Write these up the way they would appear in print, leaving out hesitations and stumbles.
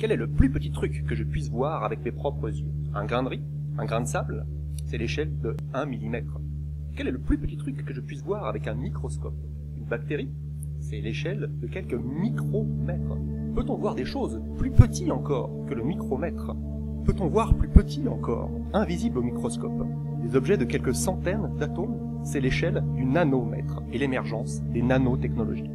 Quel est le plus petit truc que je puisse voir avec mes propres yeux? Un grain de riz? Un grain de sable? C'est l'échelle de 1 millimètre. Quel est le plus petit truc que je puisse voir avec un microscope? Une bactérie? C'est l'échelle de quelques micromètres. Peut-on voir des choses plus petites encore que le micromètre? Peut-on voir plus petit encore, invisible au microscope? Des objets de quelques centaines d'atomes? C'est l'échelle du nanomètre et l'émergence des nanotechnologies.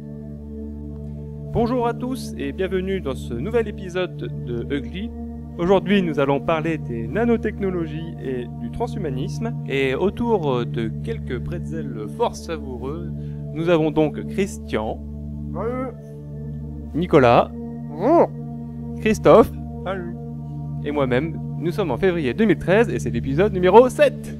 Bonjour à tous et bienvenue dans ce nouvel épisode de Ugly. Aujourd'hui, nous allons parler des nanotechnologies et du transhumanisme. Et autour de quelques pretzels fort savoureux, nous avons donc Christian, Nicolas, Christophe et moi-même. Nous sommes en février 2013 et c'est l'épisode numéro 7.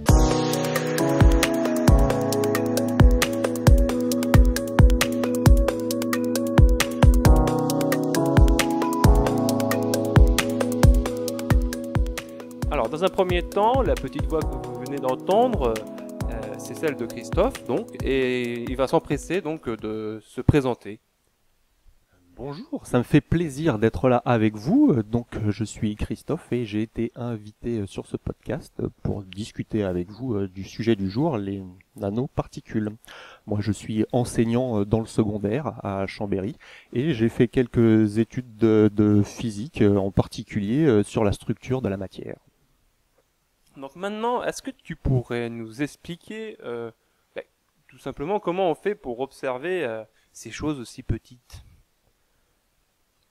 Alors, dans un premier temps, la petite voix que vous venez d'entendre, c'est celle de Christophe, donc, et il va s'empresser donc de se présenter. Bonjour, ça me fait plaisir d'être là avec vous. Donc, je suis Christophe et j'ai été invité sur ce podcast pour discuter avec vous du sujet du jour, les nanoparticules. Moi, je suis enseignant dans le secondaire à Chambéry et j'ai fait quelques études de physique, en particulier sur la structure de la matière. Donc maintenant, est-ce que tu pourrais nous expliquer tout simplement comment on fait pour observer ces choses aussi petites?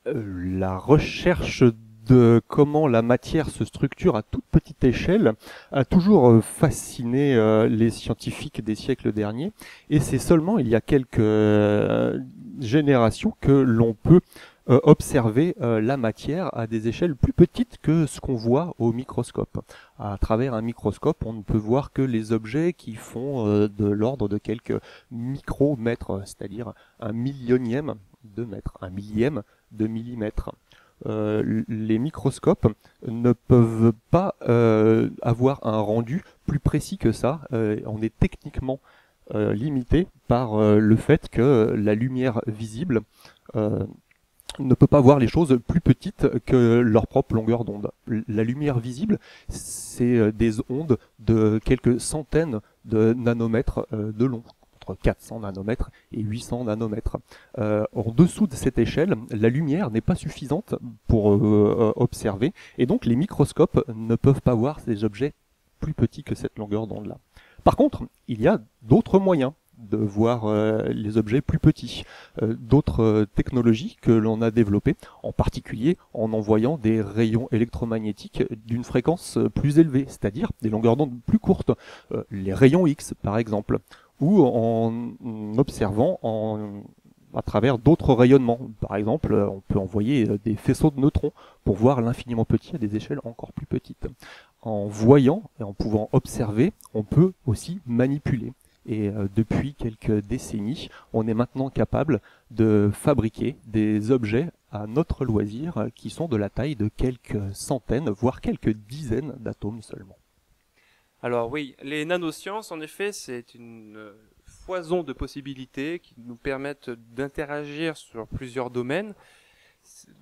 La recherche de comment la matière se structure à toute petite échelle a toujours fasciné les scientifiques des siècles derniers, et c'est seulement il y a quelques générations que l'on peut observer la matière à des échelles plus petites que ce qu'on voit au microscope. À travers un microscope, on ne peut voir que les objets qui font de l'ordre de quelques micromètres, c'est-à-dire un millionième de mètre, un millième de millimètre. Les microscopes ne peuvent pas avoir un rendu plus précis que ça. On est techniquement limité par le fait que la lumière visible ne peut pas voir les choses plus petites que leur propre longueur d'onde. La lumière visible, c'est des ondes de quelques centaines de nanomètres de long, entre 400 nanomètres et 800 nanomètres. En dessous de cette échelle, la lumière n'est pas suffisante pour observer, et donc les microscopes ne peuvent pas voir ces objets plus petits que cette longueur d'onde-là. Par contre, il y a d'autres moyens de voir les objets plus petits, d'autres technologies que l'on a développées, en particulier en envoyant des rayons électromagnétiques d'une fréquence plus élevée, c'est-à-dire des longueurs d'onde plus courtes, les rayons X par exemple, ou en observant à travers d'autres rayonnements. Par exemple, on peut envoyer des faisceaux de neutrons pour voir l'infiniment petit à des échelles encore plus petites. En voyant et en pouvant observer, on peut aussi manipuler. Et depuis quelques décennies, on est maintenant capable de fabriquer des objets à notre loisir qui sont de la taille de quelques centaines, voire quelques dizaines d'atomes seulement. Alors oui, les nanosciences, en effet, c'est une foison de possibilités qui nous permettent d'interagir sur plusieurs domaines.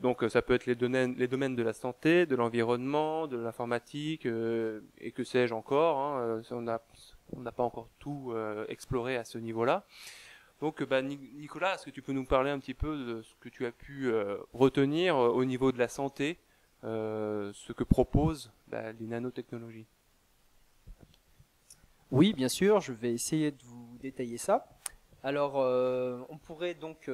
Donc ça peut être les domaines de la santé, de l'environnement, de l'informatique, et que sais-je encore, hein. On n'a pas encore tout exploré à ce niveau-là. Donc Nicolas, est-ce que tu peux nous parler un petit peu de ce que tu as pu retenir au niveau de la santé, ce que proposent les nanotechnologies? Oui, bien sûr, je vais essayer de vous détailler ça. Alors, on pourrait donc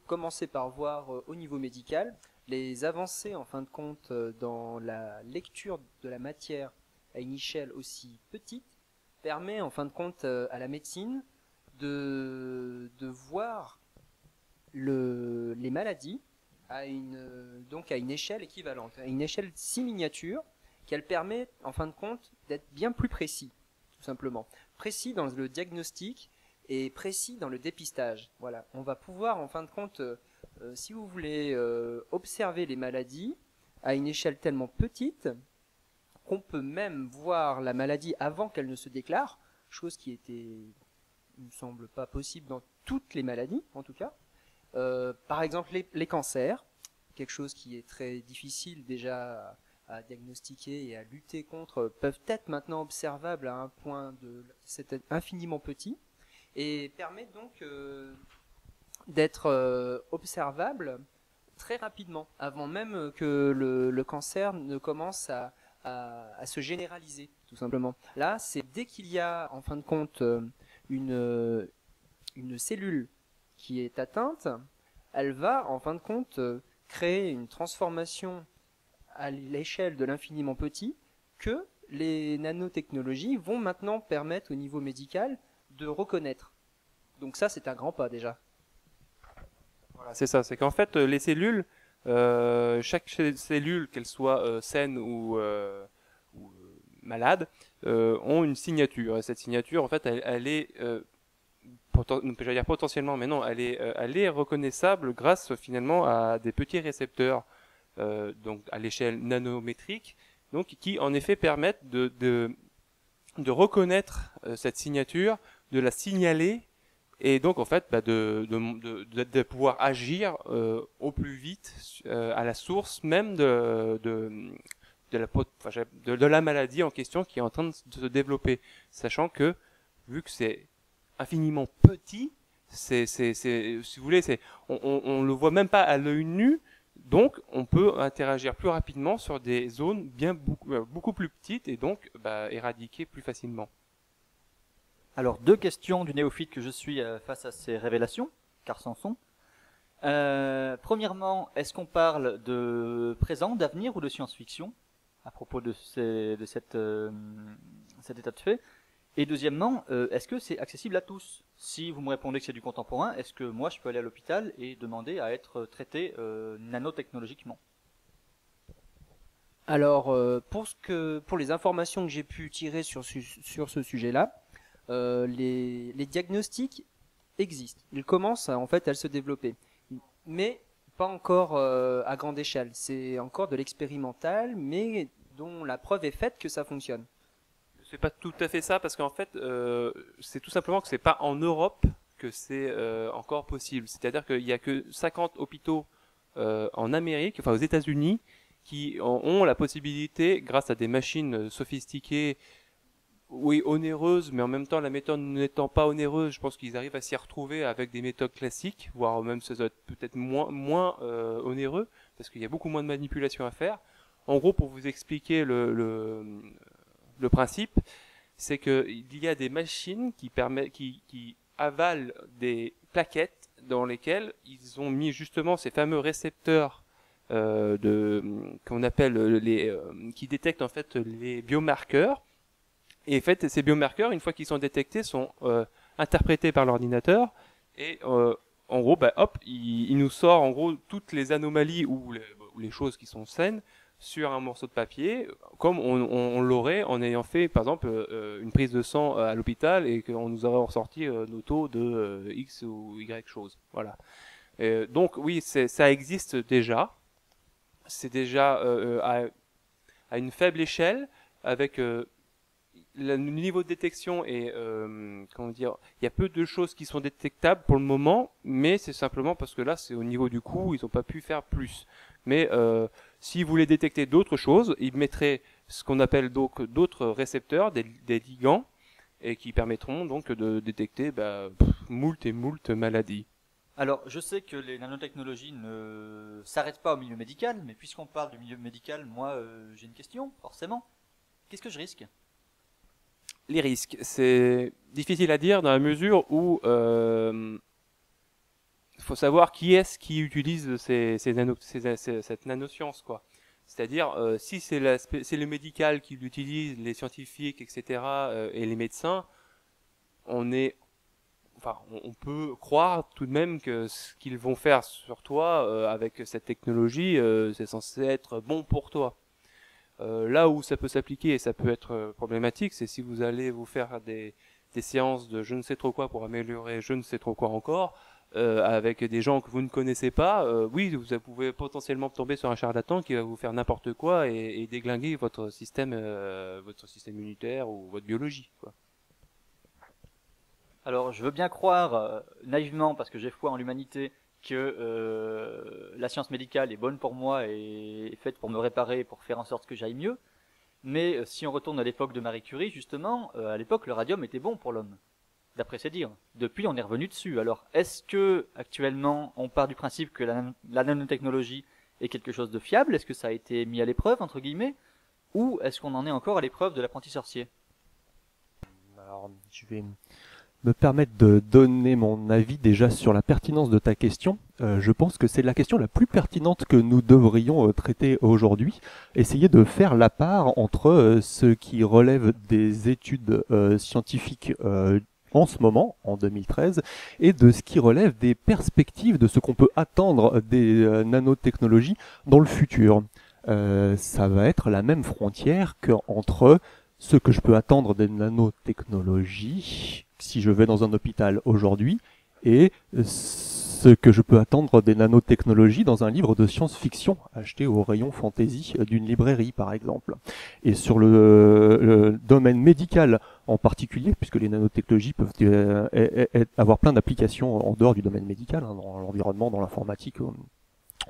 commencer par voir au niveau médical les avancées, en fin de compte, dans la lecture de la matière à une échelle aussi petite, permet, en fin de compte, à la médecine de voir les maladies à une échelle équivalente, à une échelle si miniature qu'elle permet, en fin de compte, d'être bien plus précis, tout simplement. Précis dans le diagnostic et précis dans le dépistage. Voilà, on va pouvoir, en fin de compte, si vous voulez observer les maladies à une échelle tellement petite qu'on peut même voir la maladie avant qu'elle ne se déclare, chose qui il me semble pas possible dans toutes les maladies, en tout cas. Par exemple, les cancers. quelque chose qui est très difficile déjà à diagnostiquer et à lutter contre, peuvent être maintenant observables à un point de c'est infiniment petit et permettent donc d'être observables très rapidement, avant même que le cancer ne commence à se généraliser, tout simplement. Là, c'est dès qu'il y a, en fin de compte, une cellule qui est atteinte, elle va, en fin de compte, créer une transformation à l'échelle de l'infiniment petit que les nanotechnologies vont maintenant permettre au niveau médical de reconnaître. Donc ça, c'est un grand pas déjà. Voilà, c'est ça, c'est qu'en fait, les cellules, chaque cellule, qu'elle soit saine ou malade, ont une signature. Et cette signature, en fait, elle est, je vais dire potentiellement, mais non, elle est reconnaissable grâce finalement à des petits récepteurs, donc à l'échelle nanométrique, donc qui en effet permettent de reconnaître cette signature, de la signaler. Et donc en fait de pouvoir agir au plus vite à la source même de la maladie en question qui est en train de se développer, sachant que vu que c'est infiniment petit, si vous voulez, on le voit même pas à l'œil nu, donc on peut interagir plus rapidement sur des zones beaucoup plus petites et donc éradiquer plus facilement. Alors, 2 questions du néophyte que je suis face à ces révélations, car c'en sont. Premièrement, est-ce qu'on parle de présent, d'avenir ou de science-fiction à propos de cet état de fait? Et deuxièmement, est-ce que c'est accessible à tous? Si vous me répondez que c'est du contemporain, est-ce que moi je peux aller à l'hôpital et demander à être traité nanotechnologiquement? Alors, pour les informations que j'ai pu tirer sur ce sujet-là, les diagnostics existent. Ils commencent en fait à se développer, mais pas encore à grande échelle. C'est encore de l'expérimental, mais dont la preuve est faite que ça fonctionne. C'est pas tout à fait ça, parce qu'en fait, c'est tout simplement que c'est pas en Europe que c'est encore possible. C'est-à-dire qu'il y a que 50 hôpitaux en Amérique, enfin aux États-Unis, qui ont la possibilité, grâce à des machines sophistiquées, oui, onéreuses, mais en même temps la méthode n'étant pas onéreuse, je pense qu'ils arrivent à s'y retrouver avec des méthodes classiques, voire même ça doit être peut-être moins onéreux, parce qu'il y a beaucoup moins de manipulations à faire. En gros, pour vous expliquer le principe, c'est qu'il y a des machines qui avalent des plaquettes dans lesquelles ils ont mis justement ces fameux récepteurs qu'on appelle qui détectent en fait les biomarqueurs. Et en fait, ces biomarqueurs, une fois qu'ils sont détectés, sont interprétés par l'ordinateur et en gros, il nous sort en gros toutes les anomalies ou les choses qui sont saines sur un morceau de papier, comme on l'aurait en ayant fait, par exemple, une prise de sang à l'hôpital et qu'on nous aurait ressorti nos taux de X ou Y chose. Voilà. Donc oui, ça existe déjà. C'est déjà à une faible échelle, avec le niveau de détection et comment dire, il y a peu de choses qui sont détectables pour le moment, mais c'est simplement parce que là c'est au niveau du coût, ils n'ont pas pu faire plus. Mais s'ils voulaient détecter d'autres choses, ils mettraient ce qu'on appelle donc d'autres récepteurs, des ligands, et qui permettront donc de détecter moult et moult maladies. Alors, je sais que les nanotechnologies ne s'arrêtent pas au milieu médical, mais puisqu'on parle du milieu médical, moi j'ai une question, forcément. Qu'est-ce que je risque ? Les risques, c'est difficile à dire dans la mesure où faut savoir qui est-ce qui utilise cette nanoscience, quoi. C'est-à-dire, si c'est le médical qui l'utilise, les scientifiques, etc., et les médecins, on peut croire tout de même que ce qu'ils vont faire sur toi avec cette technologie, c'est censé être bon pour toi. Là où ça peut s'appliquer et ça peut être problématique, c'est si vous allez vous faire des séances de je ne sais trop quoi pour améliorer je ne sais trop quoi encore, avec des gens que vous ne connaissez pas, oui, vous pouvez potentiellement tomber sur un charlatan qui va vous faire n'importe quoi et déglinguer votre système immunitaire ou votre biologie, quoi. Alors, je veux bien croire naïvement, parce que j'ai foi en l'humanité, que la science médicale est bonne pour moi et est faite pour me réparer, pour faire en sorte que j'aille mieux. Mais si on retourne à l'époque de Marie Curie, justement, à l'époque, le radium était bon pour l'homme, d'après ses dires. Depuis, on est revenu dessus. Alors, est-ce que actuellement, on part du principe que la nanotechnologie est quelque chose de fiable? Est-ce que ça a été mis à l'épreuve, entre guillemets? Ou est-ce qu'on en est encore à l'épreuve de l'apprenti sorcier? Alors, je vais me permettre de donner mon avis déjà sur la pertinence de ta question. Je pense que c'est la question la plus pertinente que nous devrions traiter aujourd'hui. Essayer de faire la part entre ce qui relève des études scientifiques en ce moment, en 2013, et de ce qui relève des perspectives de ce qu'on peut attendre des nanotechnologies dans le futur. Ça va être la même frontière qu'entre ce que je peux attendre des nanotechnologies si je vais dans un hôpital aujourd'hui et ce que je peux attendre des nanotechnologies dans un livre de science-fiction acheté au rayon fantasy d'une librairie par exemple. Et sur le domaine médical en particulier, puisque les nanotechnologies peuvent avoir plein d'applications en dehors du domaine médical, hein, dans l'environnement, dans l'informatique, on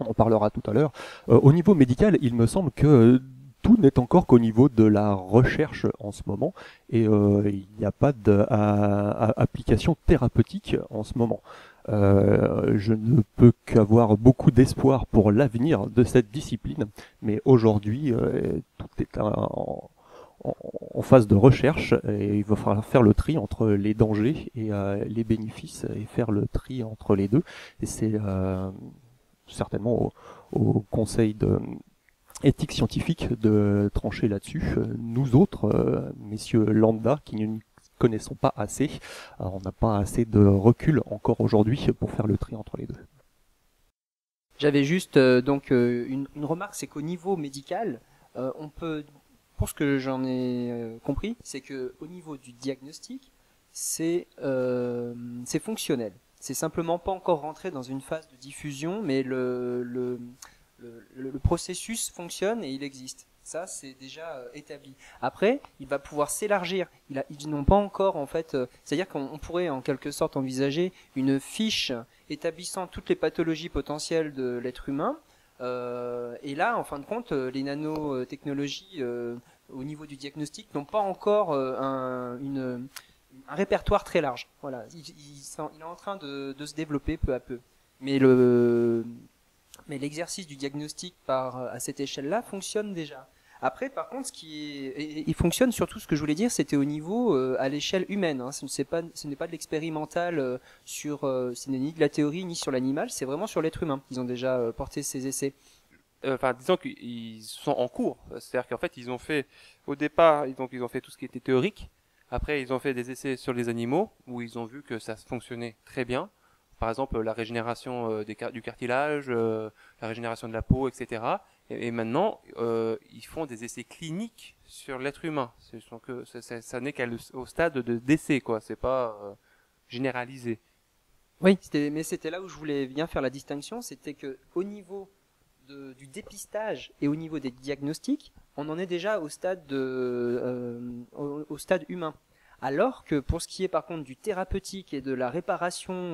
en parlera tout à l'heure. Au niveau médical, il me semble que tout n'est encore qu'au niveau de la recherche en ce moment et il n'y a pas d'application thérapeutique en ce moment. Je ne peux qu'avoir beaucoup d'espoir pour l'avenir de cette discipline, mais aujourd'hui tout est en phase de recherche et il va falloir faire le tri entre les dangers et les bénéfices et faire le tri entre les deux. Et c'est certainement au conseil de éthique scientifique de trancher là-dessus. Nous autres, messieurs lambda, qui ne connaissons pas assez, on n'a pas assez de recul encore aujourd'hui pour faire le tri entre les deux. J'avais juste une remarque, c'est qu'au niveau médical, on peut, pour ce que j'en ai compris, c'est que au niveau du diagnostic, c'est fonctionnel. C'est simplement pas encore rentré dans une phase de diffusion, mais le processus fonctionne et il existe. Ça, c'est déjà établi. Après, il va pouvoir s'élargir. Ils n'ont pas encore, en fait, c'est-à-dire qu'on pourrait en quelque sorte envisager une fiche établissant toutes les pathologies potentielles de l'être humain. Et là, en fin de compte, les nanotechnologies au niveau du diagnostic n'ont pas encore un répertoire très large. Voilà, il est en train de se développer peu à peu. Mais l'exercice du diagnostic à cette échelle-là fonctionne déjà. Après, par contre, il fonctionne surtout, ce que je voulais dire, c'était au niveau à l'échelle humaine. Hein. Ce n'est pas de l'expérimental ce n'est ni de la théorie ni sur l'animal, c'est vraiment sur l'être humain. Ils ont déjà porté ces essais. Enfin, disons qu'ils sont en cours. C'est-à-dire qu'en fait, ils ont fait, au départ, ils ont fait tout ce qui était théorique. Après, ils ont fait des essais sur les animaux, où ils ont vu que ça fonctionnait très bien. Par exemple, la régénération du cartilage, la régénération de la peau, etc. Et maintenant, ils font des essais cliniques sur l'être humain. Ça n'est qu'au stade d'essai, quoi. C'est pas généralisé. Oui, mais c'était là où je voulais bien faire la distinction. C'était que au niveau du dépistage et au niveau des diagnostics, on en est déjà au stade au stade humain. Alors que pour ce qui est par contre du thérapeutique et de la réparation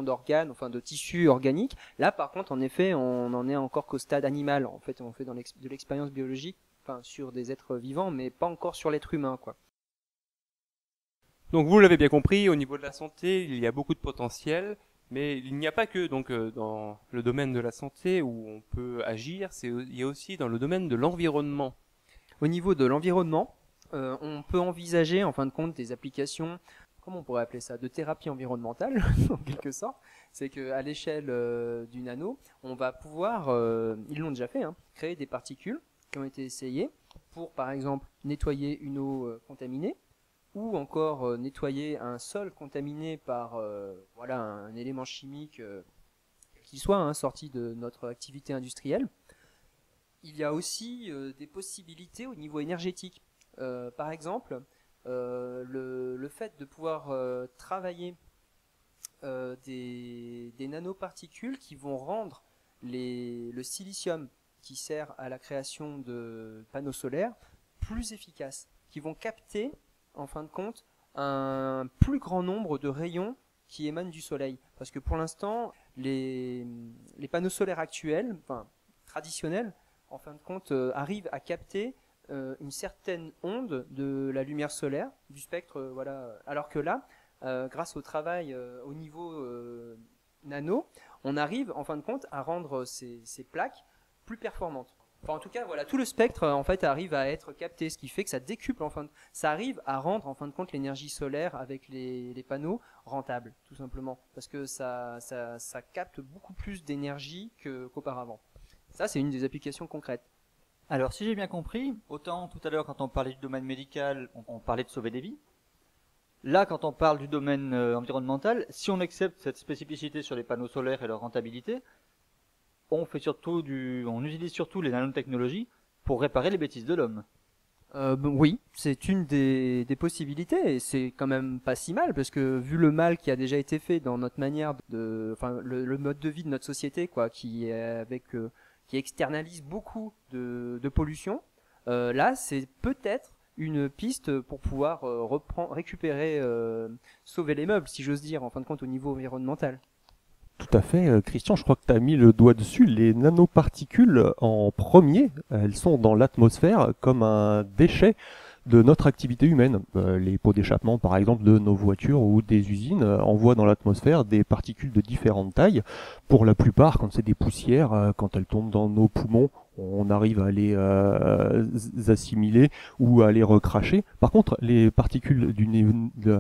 d'organes, enfin de tissus organiques, là par contre en effet on n'en est encore qu'au stade animal. En fait on fait de l'expérience biologique, enfin sur des êtres vivants, mais pas encore sur l'être humain, quoi. Donc vous l'avez bien compris, au niveau de la santé, il y a beaucoup de potentiel, mais il n'y a pas que dans le domaine de la santé où on peut agir, il y a aussi dans le domaine de l'environnement. Au niveau de l'environnement, on peut envisager en fin de compte des applications, comment on pourrait appeler ça, de thérapie environnementale en quelque sorte. C'est qu'à l'échelle du nano, on va pouvoir, ils l'ont déjà fait, créer des particules qui ont été essayées pour par exemple nettoyer une eau contaminée ou encore nettoyer un sol contaminé par un élément chimique qui soit sorti de notre activité industrielle. Il y a aussi des possibilités au niveau énergétique. Par exemple, le fait de pouvoir travailler des nanoparticules qui vont rendre le silicium qui sert à la création de panneaux solaires plus efficaces, qui vont capter, en fin de compte, un plus grand nombre de rayons qui émanent du soleil. Parce que pour l'instant, les panneaux solaires actuels, enfin traditionnels, en fin de compte, arrivent à capter une certaine onde de la lumière solaire, du spectre, voilà. Alors que là, grâce au travail au niveau nano, on arrive en fin de compte à rendre ces plaques plus performantes. Enfin, en tout cas, voilà, tout le spectre en fait arrive à être capté, ce qui fait que ça décuple, ça arrive à rendre en fin de compte l'énergie solaire avec les panneaux rentable, tout simplement, parce que ça capte beaucoup plus d'énergie qu'auparavant. Ça, c'est une des applications concrètes. Alors, si j'ai bien compris, autant tout à l'heure, quand on parlait du domaine médical, on parlait de sauver des vies. Là, quand on parle du domaine environnemental, si on accepte cette spécificité sur les panneaux solaires et leur rentabilité, on utilise surtout les nanotechnologies pour réparer les bêtises de l'homme. Oui, c'est une des possibilités, et c'est quand même pas si mal, parce que vu le mal qui a déjà été fait dans notre manière le mode de vie de notre société, quoi, qui externalise beaucoup de pollution, là, c'est peut-être une piste pour pouvoir récupérer, sauver les meubles, si j'ose dire, en fin de compte, au niveau environnemental. Tout à fait, Christian, je crois que tu as mis le doigt dessus. Les nanoparticules, en premier, elles sont dans l'atmosphère comme un déchet de notre activité humaine. Les pots d'échappement, par exemple, de nos voitures ou des usines envoient dans l'atmosphère des particules de différentes tailles. Pour la plupart, quand c'est des poussières, quand elles tombent dans nos poumons, on arrive à les assimiler ou à les recracher. Par contre, les particules de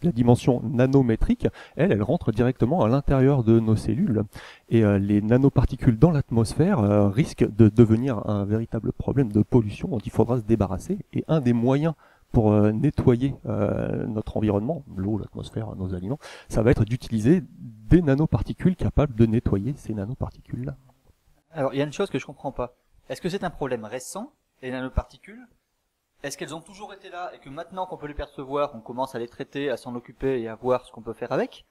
la dimension nanométrique, elles rentrent directement à l'intérieur de nos cellules. Et les nanoparticules dans l'atmosphère risquent de devenir un véritable problème de pollution dont il faudra se débarrasser. Et un des moyens pour nettoyer notre environnement, l'eau, l'atmosphère, nos aliments, ça va être d'utiliser des nanoparticules capables de nettoyer ces nanoparticules-là. Alors, il y a une chose que je comprends pas. Est-ce que c'est un problème récent, les nanoparticules? Est-ce qu'elles ont toujours été là et que maintenant qu'on peut les percevoir, on commence à les traiter, à s'en occuper et à voir ce qu'on peut faire avec?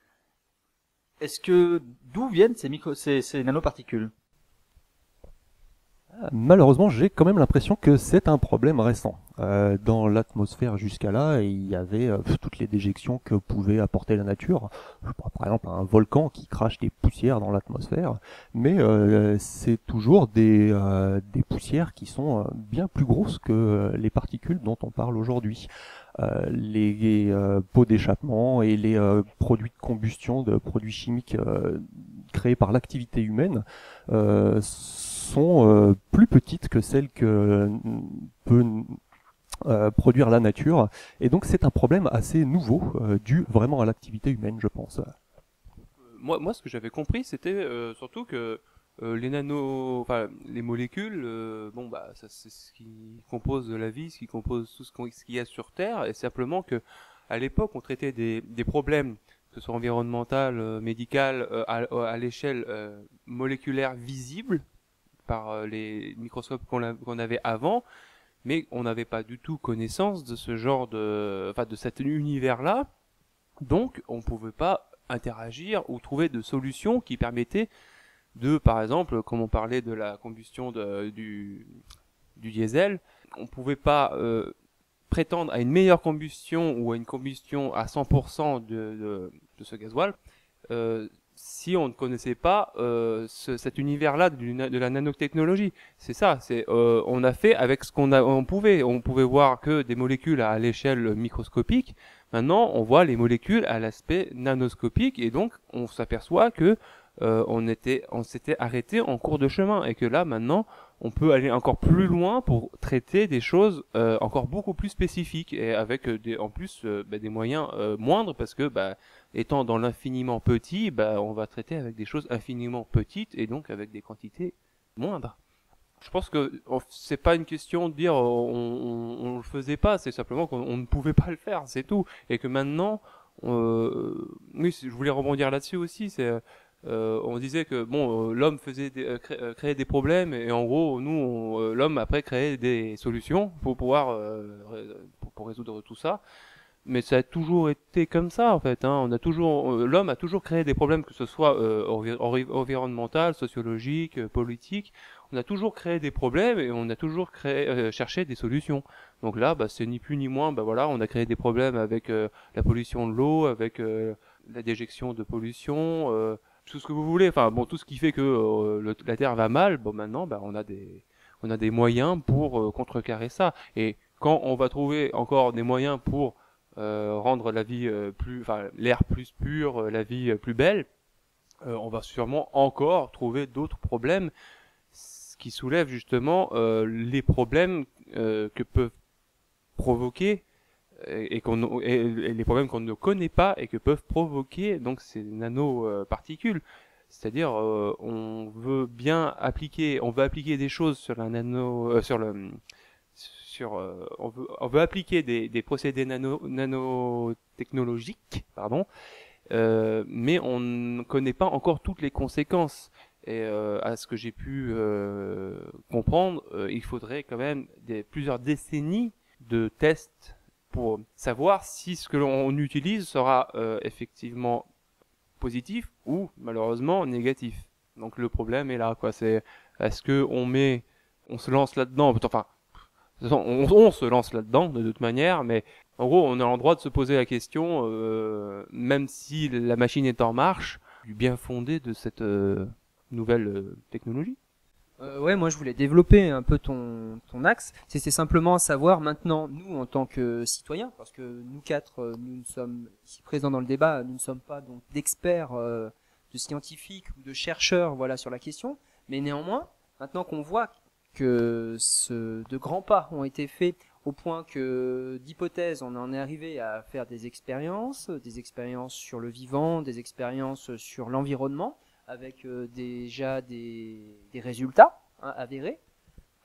D'où viennent ces nanoparticules? Malheureusement, j'ai quand même l'impression que c'est un problème récent. Dans l'atmosphère jusqu'à là, il y avait toutes les déjections que pouvait apporter la nature. Je prends par exemple un volcan qui crache des poussières dans l'atmosphère, mais c'est toujours des poussières qui sont bien plus grosses que les particules dont on parle aujourd'hui. Les pots d'échappement et les produits de combustion de produits chimiques créés par l'activité humaine sont plus petites que celles que peut produire la nature, et donc c'est un problème assez nouveau dû vraiment à l'activité humaine, je pense. Moi, ce que j'avais compris, c'était surtout que les molécules, ça, c'est ce qui compose la vie, ce qui compose tout ce qu'il y a sur Terre, et simplement que à l'époque, on traitait des problèmes, que ce soit environnemental, médical, à l'échelle moléculaire visible par les microscopes qu'on avait avant, mais on n'avait pas du tout connaissance de ce genre de cet univers-là, donc on pouvait pas interagir ou trouver de solutions qui permettaient de, par exemple, comme on parlait de la combustion du diesel, on pouvait pas prétendre à une meilleure combustion ou à une combustion à 100% de ce gasoil si on ne connaissait pas cet univers-là de la nanotechnologie. C'est ça, on a fait avec ce on pouvait voir que des molécules à l'échelle microscopique. Maintenant, on voit les molécules à l'aspect nanoscopique, et donc on s'aperçoit que on s'était arrêté en cours de chemin, et que là maintenant on peut aller encore plus loin pour traiter des choses encore beaucoup plus spécifiques, et avec des moyens moindres, parce que étant dans l'infiniment petit, on va traiter avec des choses infiniment petites et donc avec des quantités moindres. Je pense que c'est pas une question de dire on le faisait pas, c'est simplement qu'on ne pouvait pas le faire, c'est tout. Et que maintenant, oui, je voulais rebondir là-dessus aussi, on disait que l'homme créait des problèmes, et en gros l'homme après créait des solutions pour pouvoir pour résoudre tout ça. Mais ça a toujours été comme ça en fait. L'homme a toujours créé des problèmes, que ce soit environnemental, sociologique, politique. On a toujours créé des problèmes et on a toujours cherché des solutions. Donc là, c'est ni plus ni moins. On a créé des problèmes avec la pollution de l'eau, avec la déjection de pollution, tout ce que vous voulez. Enfin bon, tout ce qui fait que la Terre va mal. Bon, maintenant, bah, on a des moyens pour contrecarrer ça. Et quand on va trouver encore des moyens pour rendre la vie l'air plus pur, la vie plus belle, on va sûrement encore trouver d'autres problèmes, ce qui soulève justement les problèmes que peuvent provoquer et les problèmes qu'on ne connaît pas et que peuvent provoquer donc ces nanoparticules. C'est-à-dire on veut appliquer des choses sur la nano on veut appliquer des procédés nanotechnologiques, mais on ne connaît pas encore toutes les conséquences. Et à ce que j'ai pu comprendre, il faudrait quand même plusieurs décennies de tests pour savoir si ce que l'on utilise sera effectivement positif ou malheureusement négatif. Donc le problème est là, quoi. C'est est-ce que on se lance là-dedans, enfin on se lance là-dedans de toute manière, mais en gros on a le droit de se poser la question, même si la machine est en marche, du bien fondé de cette nouvelle technologie. Ouais, moi je voulais développer un peu ton axe. C'est simplement savoir maintenant, nous en tant que citoyens, parce que nous quatre, nous sommes ici présents dans le débat, nous ne sommes pas donc d'experts, de scientifiques ou de chercheurs, voilà, sur la question. Mais néanmoins, maintenant qu'on voit que de grands pas ont été faits au point que d'hypothèses, on en est arrivé à faire des expériences sur le vivant, des expériences sur l'environnement, avec déjà des résultats avérés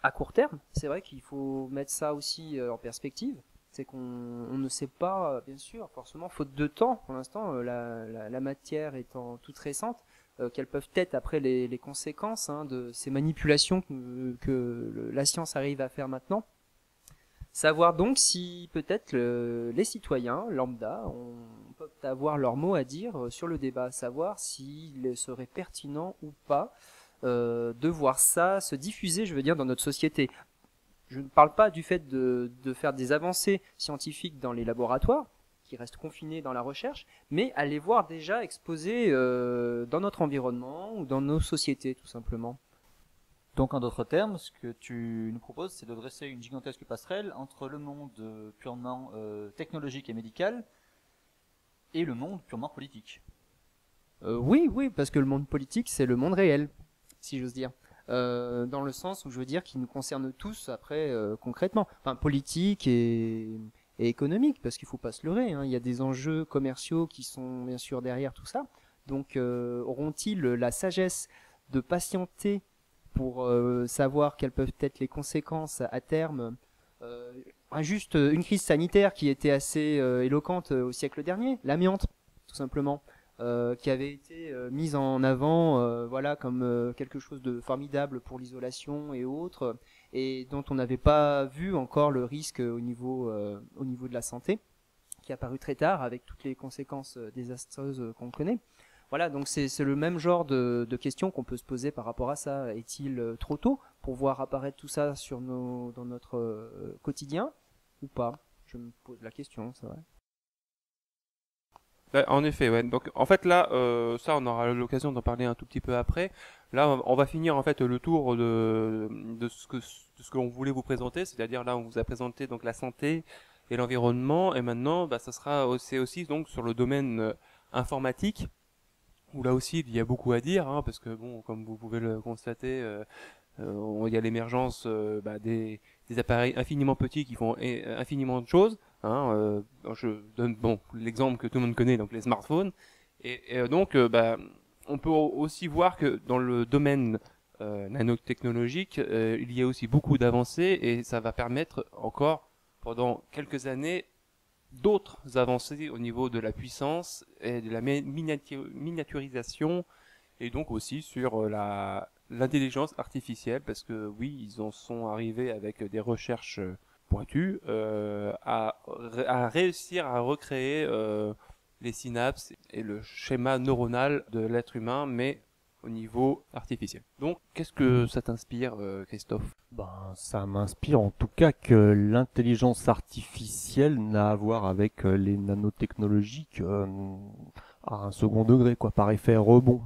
à court terme. C'est vrai qu'il faut mettre ça aussi en perspective. C'est qu'on ne sait pas, bien sûr, forcément, faute de temps, pour l'instant, la matière étant toute récente, quelles peuvent être après les conséquences de ces manipulations que la science arrive à faire maintenant. Savoir donc si peut-être les citoyens lambda peuvent avoir leur mot à dire sur le débat, savoir s'il serait pertinent ou pas de voir ça se diffuser, je veux dire, dans notre société. Je ne parle pas du fait de faire des avancées scientifiques dans les laboratoires, qui restent confinés dans la recherche, mais à les voir déjà exposés dans notre environnement ou dans nos sociétés, tout simplement. Donc en d'autres termes, ce que tu nous proposes, c'est de dresser une gigantesque passerelle entre le monde purement technologique et médical et le monde purement politique. Oui, parce que le monde politique, c'est le monde réel, si j'ose dire. Dans le sens où je veux dire qu'il nous concerne tous après concrètement. Enfin, politique et économique, parce qu'il faut pas se leurrer. Il y a des enjeux commerciaux qui sont bien sûr derrière tout ça. Donc auront-ils la sagesse de patienter pour savoir quelles peuvent être les conséquences à terme. Juste une crise sanitaire qui était assez éloquente au siècle dernier, l'amiante, tout simplement, qui avait été mise en avant comme quelque chose de formidable pour l'isolation et autres, et dont on n'avait pas vu encore le risque au niveau de la santé, qui est apparu très tard avec toutes les conséquences désastreuses qu'on connaît. Voilà, donc c'est le même genre de questions qu'on peut se poser par rapport à ça. Est-il trop tôt pour voir apparaître tout ça dans notre quotidien ou pas? Je me pose la question, c'est vrai. En effet, ouais. Donc en fait là, ça on aura l'occasion d'en parler un tout petit peu après. Là, on va finir en fait le tour de ce que l'on voulait vous présenter, c'est-à-dire là on vous a présenté donc la santé et l'environnement, et maintenant ça sera aussi donc sur le domaine informatique, où là aussi il y a beaucoup à dire, parce que bon, comme vous pouvez le constater, il y a l'émergence des appareils infiniment petits qui font infiniment de choses. Je donne l'exemple que tout le monde connaît, donc les smartphones, et donc on peut aussi voir que dans le domaine nanotechnologique, il y a aussi beaucoup d'avancées, et ça va permettre encore pendant quelques années d'autres avancées au niveau de la puissance et de la miniaturisation, et donc aussi sur l'intelligence artificielle, parce que oui, ils en sont arrivés avec des recherches pointues à réussir à recréer les synapses et le schéma neuronal de l'être humain, mais au niveau artificiel. Donc, qu'est-ce que ça t'inspire, Christophe? Ça m'inspire en tout cas que l'intelligence artificielle n'a à voir avec les nanotechnologies. à un second degré, quoi, par effet rebond.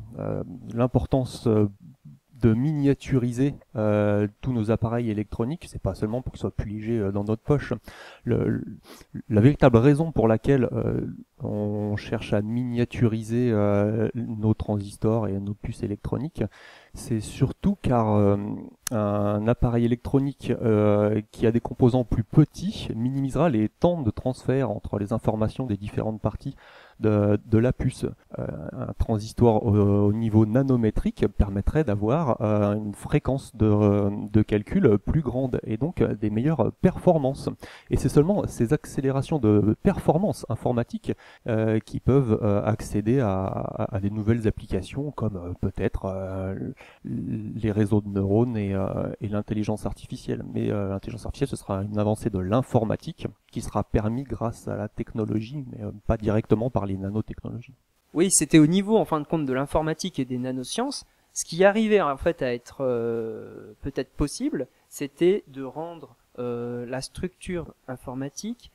L'importance de miniaturiser tous nos appareils électroniques, c'est pas seulement pour qu'ils soient plus légers dans notre poche. La véritable raison pour laquelle on cherche à miniaturiser nos transistors et nos puces électroniques, c'est surtout car un appareil électronique qui a des composants plus petits minimisera les temps de transfert entre les informations des différentes parties de la puce. Un transistor au niveau nanométrique permettrait d'avoir une fréquence de calcul plus grande et donc des meilleures performances. Et c'est seulement ces accélérations de performance informatique qui peuvent accéder à des nouvelles applications comme peut-être les réseaux de neurones et l'intelligence artificielle. Mais l'intelligence artificielle, ce sera une avancée de l'informatique qui sera permis grâce à la technologie, mais pas directement par les nanotechnologies. Oui, c'était au niveau, en fin de compte, de l'informatique et des nanosciences. Ce qui arrivait en fait à être peut-être possible, c'était de rendre la structure informatique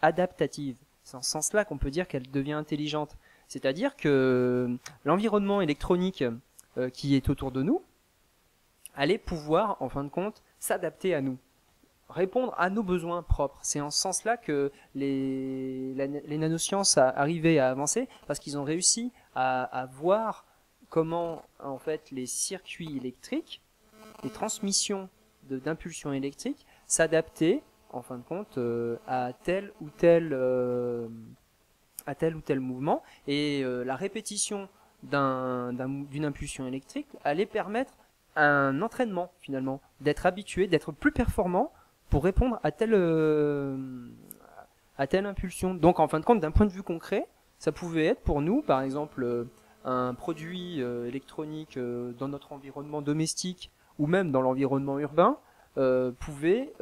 adaptative. C'est en ce sens-là qu'on peut dire qu'elle devient intelligente. C'est-à-dire que l'environnement électronique qui est autour de nous allait pouvoir, en fin de compte, s'adapter à nous, répondre à nos besoins propres. C'est en ce sens-là que les nanosciences arrivaient à avancer, parce qu'ils ont réussi à voir comment, en fait, les circuits électriques, les transmissions d'impulsions électriques s'adaptaient, en fin de compte, à tel ou tel mouvement, et la répétition d'une impulsion électrique allait permettre un entraînement, finalement, d'être habitué, d'être plus performant pour répondre à telle impulsion. Donc, en fin de compte, d'un point de vue concret, ça pouvait être pour nous, par exemple, un produit électronique dans notre environnement domestique ou même dans l'environnement urbain, pouvait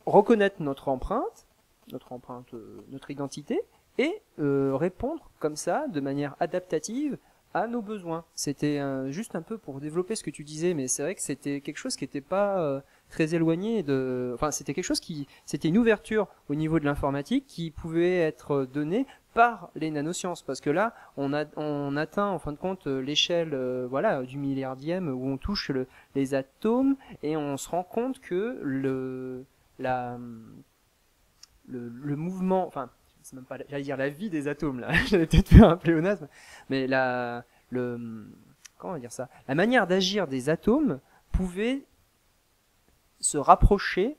reconnaître notre empreinte, notre identité, et répondre comme ça, de manière adaptative, à nos besoins. C'était juste un peu pour développer ce que tu disais, mais c'est vrai que c'était quelque chose qui n'était pas très éloigné de... Enfin, c'était quelque chose c'était une ouverture au niveau de l'informatique qui pouvait être donnée par les nanosciences, parce que là, on atteint en fin de compte l'échelle du milliardième, où on touche les atomes, et on se rend compte que le mouvement, enfin, c'est même pas, j'allais dire la vie des atomes là, j'allais peut-être faire un pléonasme, mais comment dire ça, la manière d'agir des atomes pouvait se rapprocher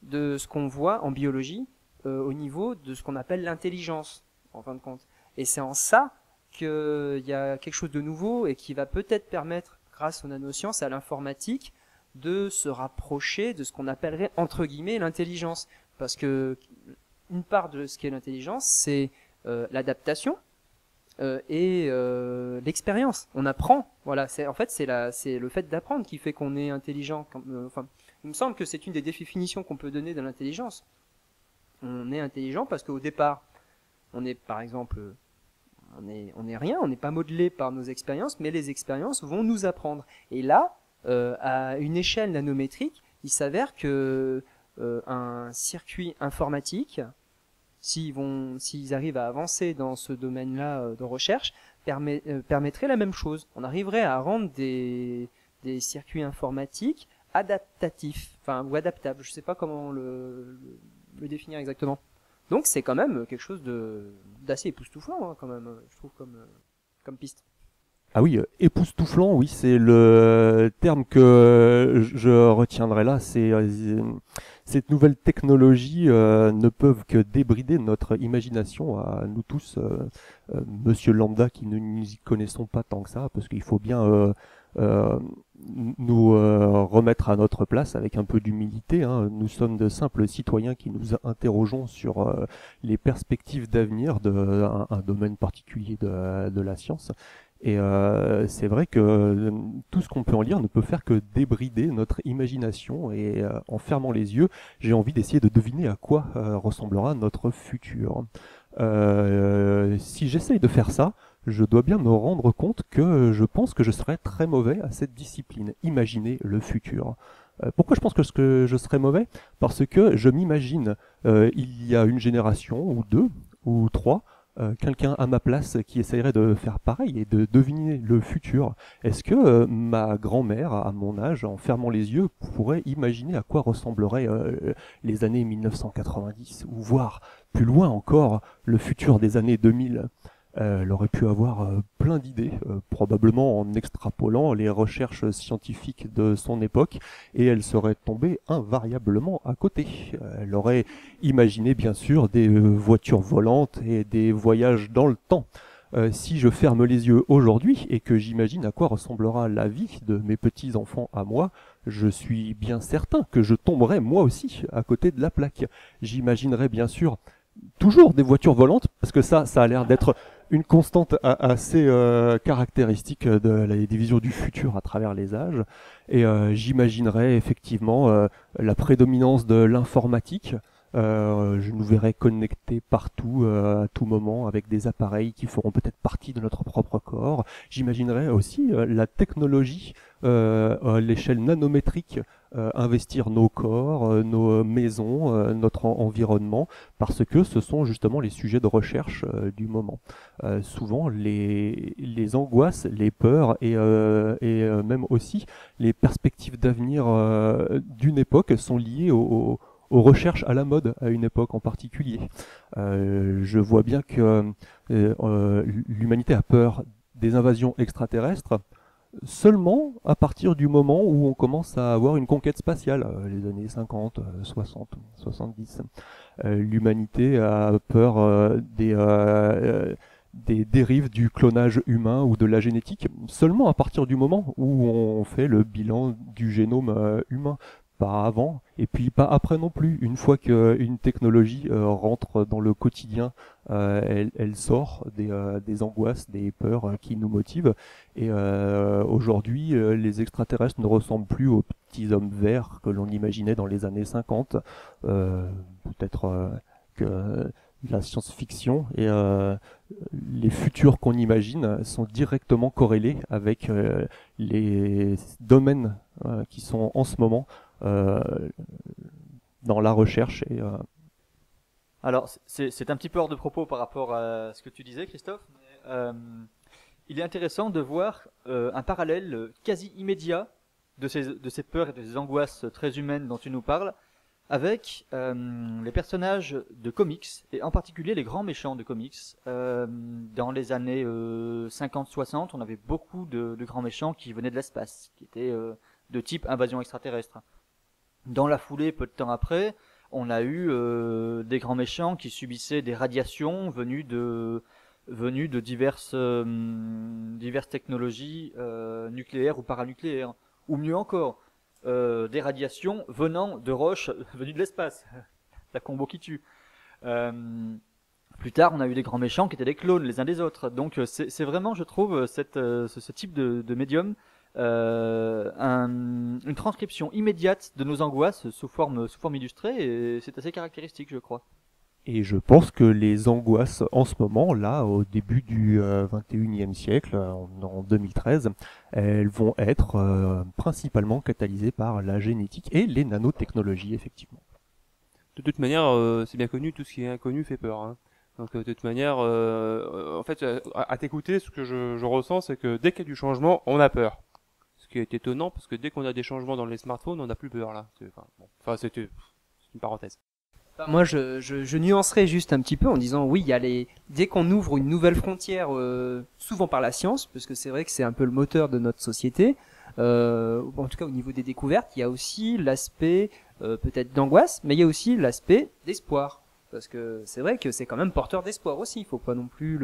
de ce qu'on voit en biologie au niveau de ce qu'on appelle l'intelligence, en fin de compte. Et c'est en ça qu'il y a quelque chose de nouveau et qui va peut-être permettre, grâce aux nanosciences, à l'informatique, de se rapprocher de ce qu'on appellerait entre guillemets l'intelligence. Parce que une part de ce qu'est l'intelligence, c'est l'adaptation et l'expérience. On apprend. Voilà, c'est le fait d'apprendre qui fait qu'on est intelligent. Il me semble que c'est une des définitions qu'on peut donner de l'intelligence. On est intelligent parce qu'au départ, on est, par exemple, on est rien, on n'est pas modelé par nos expériences, mais les expériences vont nous apprendre. Et là, à une échelle nanométrique, il s'avère que un circuit informatique, s'ils arrivent à avancer dans ce domaine-là de recherche, permettrait la même chose. On arriverait à rendre des circuits informatiques adaptatifs, ou adaptables. Je ne sais pas comment le définir exactement. Donc c'est quand même quelque chose d'assez époustouflant, quand même, je trouve, comme piste. Ah oui, époustouflant, oui, c'est le terme que je retiendrai là. Cette nouvelle technologie ne peuvent que débrider notre imagination à nous tous, monsieur lambda, qui ne nous y connaissons pas tant que ça, parce qu'il faut bien nous remettre à notre place avec un peu d'humilité. Nous sommes de simples citoyens qui nous interrogeons sur les perspectives d'avenir d'un domaine particulier de la science. Et c'est vrai que tout ce qu'on peut en lire ne peut faire que débrider notre imagination, et en fermant les yeux, j'ai envie d'essayer de deviner à quoi ressemblera notre futur. Si j'essaye de faire ça, je dois bien me rendre compte que je pense que je serais très mauvais à cette discipline, imaginer le futur. Pourquoi je pense que je serais mauvais ? Parce que je m'imagine il y a une génération, ou deux, ou trois, quelqu'un à ma place qui essayerait de faire pareil et de deviner le futur, est-ce que ma grand-mère, à mon âge, en fermant les yeux, pourrait imaginer à quoi ressembleraient les années 1990, ou voire plus loin encore, le futur des années 2000? Elle aurait pu avoir plein d'idées, probablement en extrapolant les recherches scientifiques de son époque, et elle serait tombée invariablement à côté. Elle aurait imaginé bien sûr des voitures volantes et des voyages dans le temps. Si je ferme les yeux aujourd'hui et que j'imagine à quoi ressemblera la vie de mes petits-enfants à moi, je suis bien certain que je tomberai moi aussi à côté de la plaque. J'imaginerai bien sûr toujours des voitures volantes, parce que ça a l'air d'être une constante assez caractéristique de la division du futur à travers les âges. Et j'imaginerais effectivement la prédominance de l'informatique. Je nous verrai connectés partout, à tout moment, avec des appareils qui feront peut-être partie de notre propre corps. J'imaginerais aussi la technologie à l'échelle nanométrique investir nos corps, nos maisons, notre environnement, parce que ce sont justement les sujets de recherche du moment. Souvent, les angoisses, les peurs et même aussi les perspectives d'avenir d'une époque sont liées aux recherches à la mode à une époque en particulier. Je vois bien que l'humanité a peur des invasions extraterrestres seulement à partir du moment où on commence à avoir une conquête spatiale, les années 50, 60, 70. L'humanité a peur des dérives du clonage humain ou de la génétique seulement à partir du moment où on fait le bilan du génome humain. Pas avant, et puis pas après non plus. Une fois qu'une technologie rentre dans le quotidien, elle sort des angoisses, des peurs qui nous motivent. Et aujourd'hui, les extraterrestres ne ressemblent plus aux petits hommes verts que l'on imaginait dans les années 50. Peut-être que la science-fiction et les futurs qu'on imagine sont directement corrélés avec les domaines qui sont en ce moment dans la recherche. Alors, c'est un petit peu hors de propos par rapport à ce que tu disais, Christophe. Mais, il est intéressant de voir un parallèle quasi immédiat de ces peurs et de ces angoisses très humaines dont tu nous parles avec les personnages de comics, et en particulier les grands méchants de comics. Dans les années 50-60, on avait beaucoup de grands méchants qui venaient de l'espace, qui étaient de type invasion extraterrestre. Dans la foulée, peu de temps après, on a eu des grands méchants qui subissaient des radiations venues de diverses technologies nucléaires ou paranucléaires. Ou mieux encore, des radiations venant de roches venues de l'espace. La combo qui tue. Plus tard, on a eu des grands méchants qui étaient des clones les uns des autres. Donc c'est vraiment, je trouve, ce type de médium une transcription immédiate de nos angoisses sous forme illustrée, et c'est assez caractéristique, je crois. Et je pense que les angoisses en ce moment, là, au début du 21e siècle, en 2013, elles vont être principalement catalysées par la génétique et les nanotechnologies, effectivement. De toute manière, c'est bien connu, tout ce qui est inconnu fait peur. Hein. Donc de toute manière, en fait, à t'écouter, ce que je ressens, c'est que dès qu'il y a du changement, on a peur. Ce qui est étonnant, parce que dès qu'on a des changements dans les smartphones, on n'a plus peur, là. C'est une parenthèse. Moi, je nuancerais juste un petit peu en disant oui, dès qu'on ouvre une nouvelle frontière, souvent par la science, parce que c'est vrai que c'est un peu le moteur de notre société, en tout cas au niveau des découvertes, il y a aussi l'aspect peut-être d'angoisse, mais il y a aussi l'aspect d'espoir. Parce que c'est vrai que c'est quand même porteur d'espoir aussi, il faut pas non plus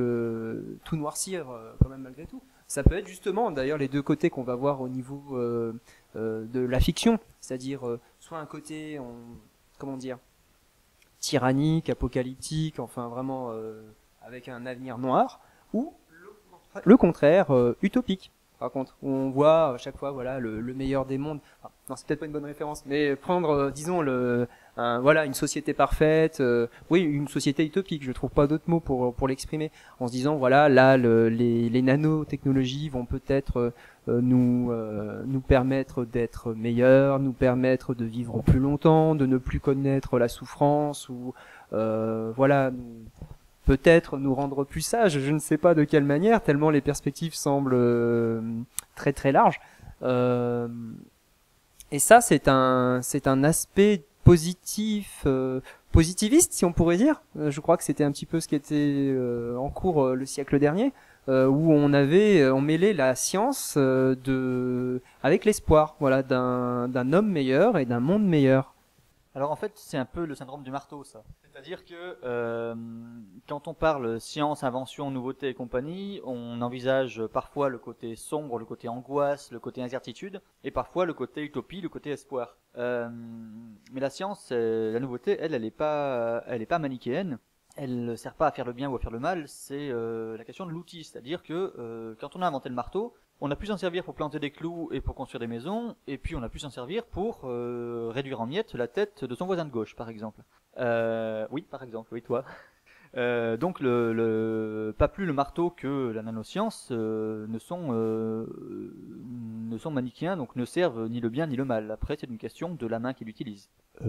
tout noircir quand même malgré tout. Ça peut être justement d'ailleurs les deux côtés qu'on va voir au niveau de la fiction, c'est-à-dire soit un côté, comment dire, tyrannique, apocalyptique, enfin vraiment avec un avenir noir, ou le contraire, utopique. Par contre, où on voit à chaque fois voilà le meilleur des mondes. Enfin, non, c'est peut-être pas une bonne référence, mais prendre disons voilà une société parfaite, oui, une société utopique, je trouve pas d'autres mots pour l'exprimer, en se disant voilà là les nanotechnologies vont peut-être nous permettre d'être meilleurs, nous permettre de vivre plus longtemps, de ne plus connaître la souffrance, ou voilà peut-être nous rendre plus sages, je ne sais pas de quelle manière, tellement les perspectives semblent très très larges. Et ça, c'est un aspect positif, positiviste, si on pourrait dire. Je crois que c'était un petit peu ce qui était en cours le siècle dernier, où on mêlait la science avec l'espoir, voilà, d'un homme meilleur et d'un monde meilleur. Alors en fait, c'est un peu le syndrome du marteau, ça. C'est-à-dire que quand on parle science, invention, nouveauté et compagnie, on envisage parfois le côté sombre, le côté angoisse, le côté incertitude, et parfois le côté utopie, le côté espoir. Mais la science, la nouveauté, elle est pas manichéenne. Elle ne sert pas à faire le bien ou à faire le mal. C'est la question de l'outil, c'est-à-dire que quand on a inventé le marteau, on a pu s'en servir pour planter des clous et pour construire des maisons, et puis on a pu s'en servir pour réduire en miettes la tête de son voisin de gauche, par exemple. Oui, par exemple, oui, toi. Donc, pas plus le marteau que la nanoscience ne sont manichéens, donc ne servent ni le bien ni le mal. Après, c'est une question de la main qui l'utilise.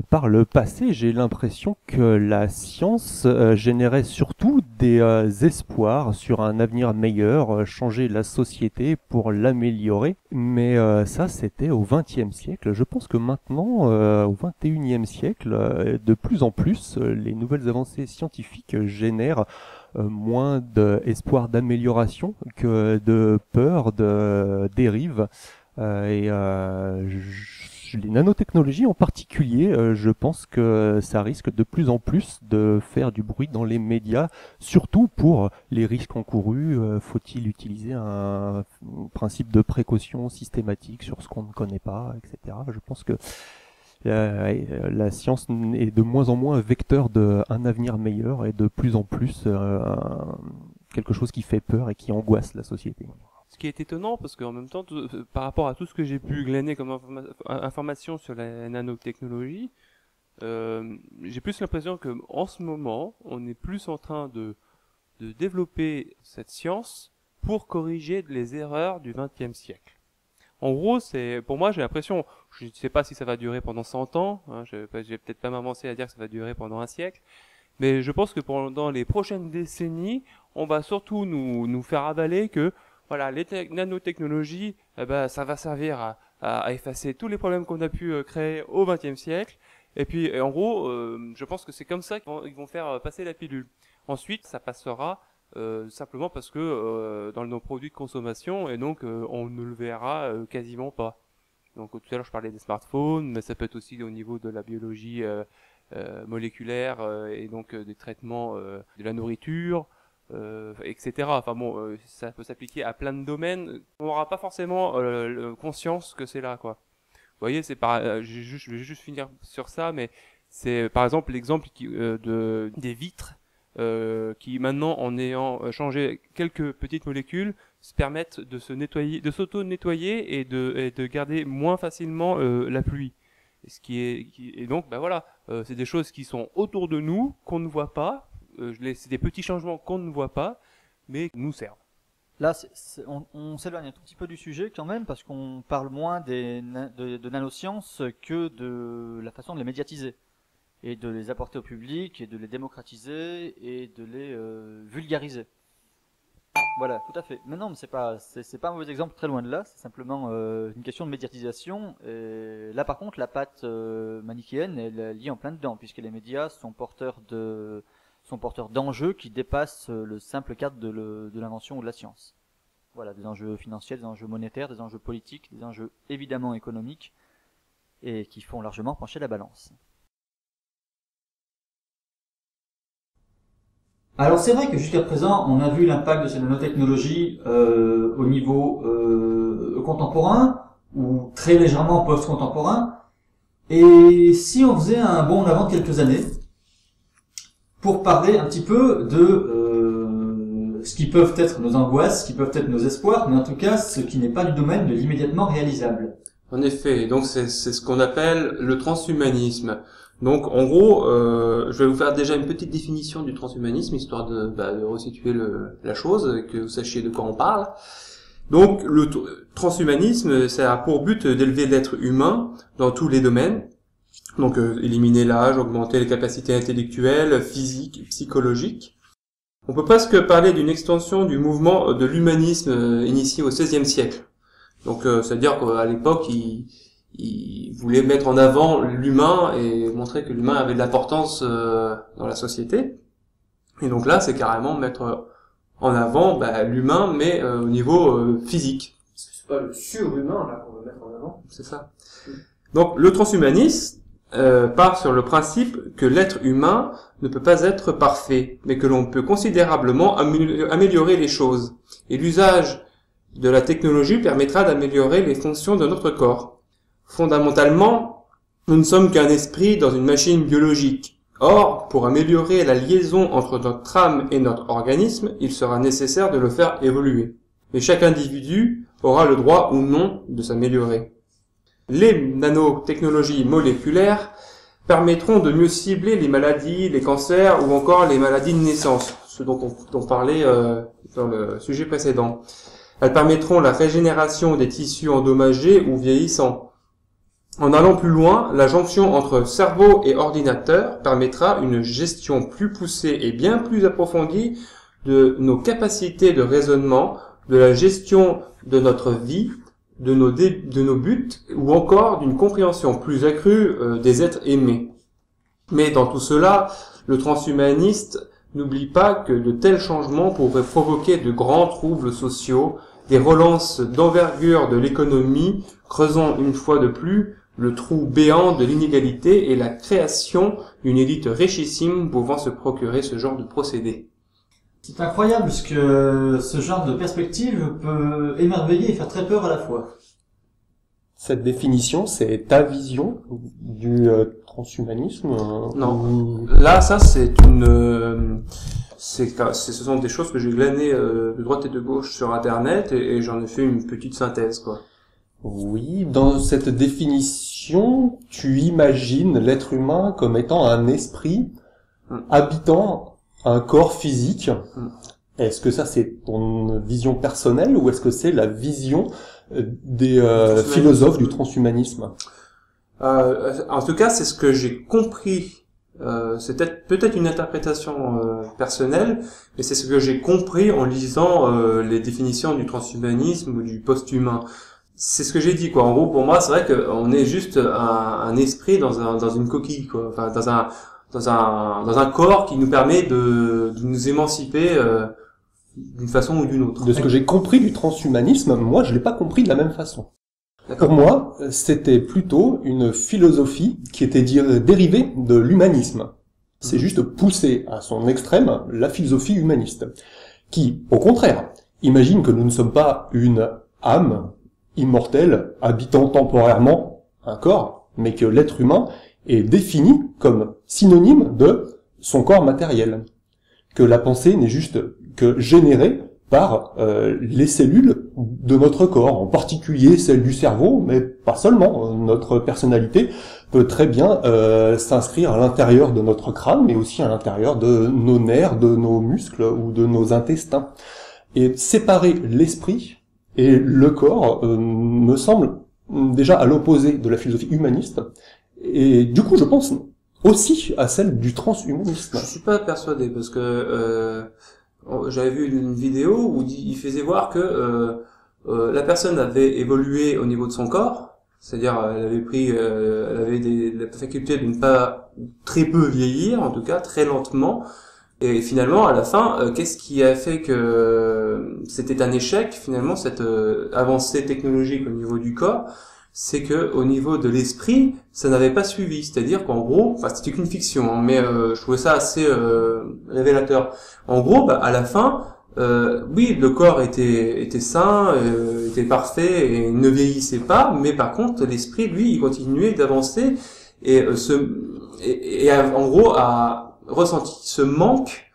Par le passé, j'ai l'impression que la science générait surtout des espoirs sur un avenir meilleur, changer la société pour l'améliorer. Mais ça, c'était au XXe siècle. Je pense que maintenant, au XXIe siècle, de plus en plus, les nouvelles avancées scientifiques génèrent moins d'espoir d'amélioration que de peur de dérive. Les nanotechnologies en particulier, je pense que ça risque de plus en plus de faire du bruit dans les médias, surtout pour les risques encourus. Faut-il utiliser un principe de précaution systématique sur ce qu'on ne connaît pas, etc. Je pense que la science est de moins en moins vecteur d'un avenir meilleur et de plus en plus quelque chose qui fait peur et qui angoisse la société. Ce qui est étonnant, parce qu'en même temps, par rapport à tout ce que j'ai pu glaner comme information sur la nanotechnologie, j'ai plus l'impression que en ce moment, on est plus en train de développer cette science pour corriger les erreurs du XXe siècle. En gros, pour moi, j'ai l'impression, je ne sais pas si ça va durer pendant 100 ans, hein, je vais peut-être pas m'avancer à dire que ça va durer pendant un siècle, mais je pense que pendant les prochaines décennies, on va surtout nous faire avaler que voilà, les nanotechnologies, ça va servir à effacer tous les problèmes qu'on a pu créer au XXe siècle. Et puis, en gros, je pense que c'est comme ça qu'ils vont faire passer la pilule. Ensuite, ça passera simplement parce que dans nos produits de consommation, et donc on ne le verra quasiment pas. Donc tout à l'heure, je parlais des smartphones, mais ça peut être aussi au niveau de la biologie moléculaire et donc des traitements de la nourriture. Etc. Enfin bon, ça peut s'appliquer à plein de domaines. On n'aura pas forcément conscience que c'est là, quoi. Vous voyez, je vais juste finir sur ça, mais c'est par exemple l'exemple des vitres qui maintenant, en ayant changé quelques petites molécules, se permettent de se nettoyer, de s'auto-nettoyer et de garder moins facilement la pluie. Et donc, voilà, c'est des choses qui sont autour de nous qu'on ne voit pas. C'est des petits changements qu'on ne voit pas, mais qui nous servent. Là, on s'éloigne un tout petit peu du sujet quand même, parce qu'on parle moins de nanosciences que de la façon de les médiatiser, et de les apporter au public, et de les démocratiser, et de les vulgariser. Voilà, tout à fait. Mais non, mais c'est pas un mauvais exemple, très loin de là, c'est simplement une question de médiatisation. Et là, par contre, la patte manichéenne, elle est liée en plein dedans, puisque les médias sont porteurs d'enjeux qui dépassent le simple cadre de l'invention ou de la science. Voilà, des enjeux financiers, des enjeux monétaires, des enjeux politiques, des enjeux évidemment économiques, et qui font largement pencher la balance. Alors c'est vrai que jusqu'à présent, on a vu l'impact de ces nanotechnologies au niveau contemporain, ou très légèrement post-contemporain, et si on faisait un bond en avant de quelques années, pour parler un petit peu de ce qui peuvent être nos angoisses, ce qui peuvent être nos espoirs, mais en tout cas ce qui n'est pas du domaine de l'immédiatement réalisable. En effet, donc c'est ce qu'on appelle le transhumanisme. Donc en gros, je vais vous faire déjà une petite définition du transhumanisme, histoire de resituer la chose, que vous sachiez de quoi on parle. Donc le transhumanisme, ça a pour but d'élever l'être humain dans tous les domaines. Donc éliminer l'âge, augmenter les capacités intellectuelles, physiques, psychologiques. On peut presque parler d'une extension du mouvement de l'humanisme initié au XVIe siècle. Donc, c'est-à-dire qu'à l'époque, il voulait mettre en avant l'humain et montrer que l'humain avait de l'importance dans la société. Et donc là, c'est carrément mettre en avant l'humain, mais au niveau physique. C'est pas le surhumain là qu'on veut mettre en avant. C'est ça. Donc le transhumanisme part sur le principe que l'être humain ne peut pas être parfait, mais que l'on peut considérablement améliorer les choses. Et l'usage de la technologie permettra d'améliorer les fonctions de notre corps. Fondamentalement, nous ne sommes qu'un esprit dans une machine biologique. Or, pour améliorer la liaison entre notre âme et notre organisme, il sera nécessaire de le faire évoluer. Mais chaque individu aura le droit ou non de s'améliorer. Les nanotechnologies moléculaires permettront de mieux cibler les maladies, les cancers ou encore les maladies de naissance, ce dont on parlait dans le sujet précédent. Elles permettront la régénération des tissus endommagés ou vieillissants. En allant plus loin, la jonction entre cerveau et ordinateur permettra une gestion plus poussée et bien plus approfondie de nos capacités de raisonnement, de la gestion de notre vie, de nos buts, ou encore d'une compréhension plus accrue des êtres aimés. Mais dans tout cela, le transhumaniste n'oublie pas que de tels changements pourraient provoquer de grands troubles sociaux, des relances d'envergure de l'économie, creusant une fois de plus le trou béant de l'inégalité et la création d'une élite richissime pouvant se procurer ce genre de procédé. C'est incroyable ce que ce genre de perspective peut émerveiller et faire très peur à la fois. Cette définition, c'est ta vision du transhumanisme Non. Là, ça, ce sont des choses que j'ai glanées de droite et de gauche sur Internet et j'en ai fait une petite synthèse, quoi. Oui, dans cette définition, tu imagines l'être humain comme étant un esprit habitant un corps physique. Est-ce que ça c'est ton vision personnelle ou est-ce que c'est la vision des philosophes du transhumanisme? En tout cas, c'est ce que j'ai compris. C'est peut-être une interprétation personnelle, mais c'est ce que j'ai compris en lisant les définitions du transhumanisme ou du post-humain. C'est ce que j'ai dit, quoi. En gros, pour moi, c'est vrai qu'on est juste un esprit dans une coquille, quoi. Enfin, dans un corps qui nous permet de nous émanciper d'une façon ou d'une autre. De ce que j'ai compris du transhumanisme, moi, je l'ai pas compris de la même façon. D'accord. Pour moi, c'était plutôt une philosophie qui était dérivée de l'humanisme. C'est juste pousser à son extrême la philosophie humaniste, qui, au contraire, imagine que nous ne sommes pas une âme immortelle habitant temporairement un corps, mais que l'être humain est défini comme synonyme de son corps matériel. Que la pensée n'est juste que générée par les cellules de notre corps, en particulier celles du cerveau, mais pas seulement. Notre personnalité peut très bien s'inscrire à l'intérieur de notre crâne, mais aussi à l'intérieur de nos nerfs, de nos muscles ou de nos intestins. Et séparer l'esprit et le corps me semble déjà à l'opposé de la philosophie humaniste, et du coup je pense aussi à celle du transhumanisme. Je suis pas persuadé, parce que j'avais vu une vidéo où il faisait voir que la personne avait évolué au niveau de son corps, c'est-à-dire elle avait la faculté de ne pas très peu vieillir, en tout cas très lentement. Et finalement, à la fin, qu'est-ce qui a fait que c'était un échec, finalement, cette avancée technologique au niveau du corps? C'est que au niveau de l'esprit, ça n'avait pas suivi. C'est-à-dire qu'en gros, enfin, c'était qu'une fiction, hein, mais je trouvais ça assez révélateur. En gros, à la fin, oui, le corps était sain, était parfait et ne vieillissait pas, mais par contre, l'esprit, lui, il continuait d'avancer et en gros a ressenti ce manque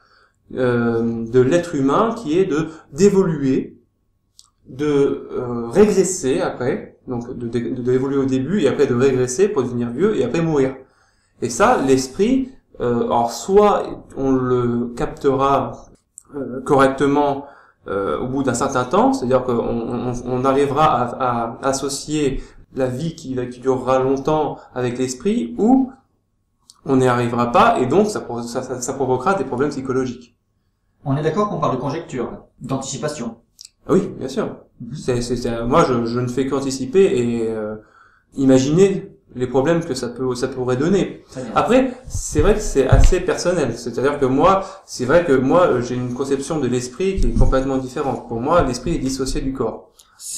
de l'être humain qui est d'évoluer, de régresser après, donc d'évoluer au début et après de régresser pour devenir vieux et après mourir. Et ça, l'esprit, alors soit on le captera correctement au bout d'un certain temps, c'est-à-dire qu'on arrivera à associer la vie qui durera longtemps avec l'esprit, ou on n'y arrivera pas, et donc ça provoquera des problèmes psychologiques. On est d'accord qu'on parle de conjecture, là, d'anticipation. Ah oui, bien sûr. Moi, je ne fais qu'anticiper et imaginer les problèmes que ça pourrait donner. Très bien. Après, c'est vrai que c'est assez personnel. C'est-à-dire que moi, c'est vrai que moi, j'ai une conception de l'esprit qui est complètement différente. Pour moi, l'esprit est dissocié du corps.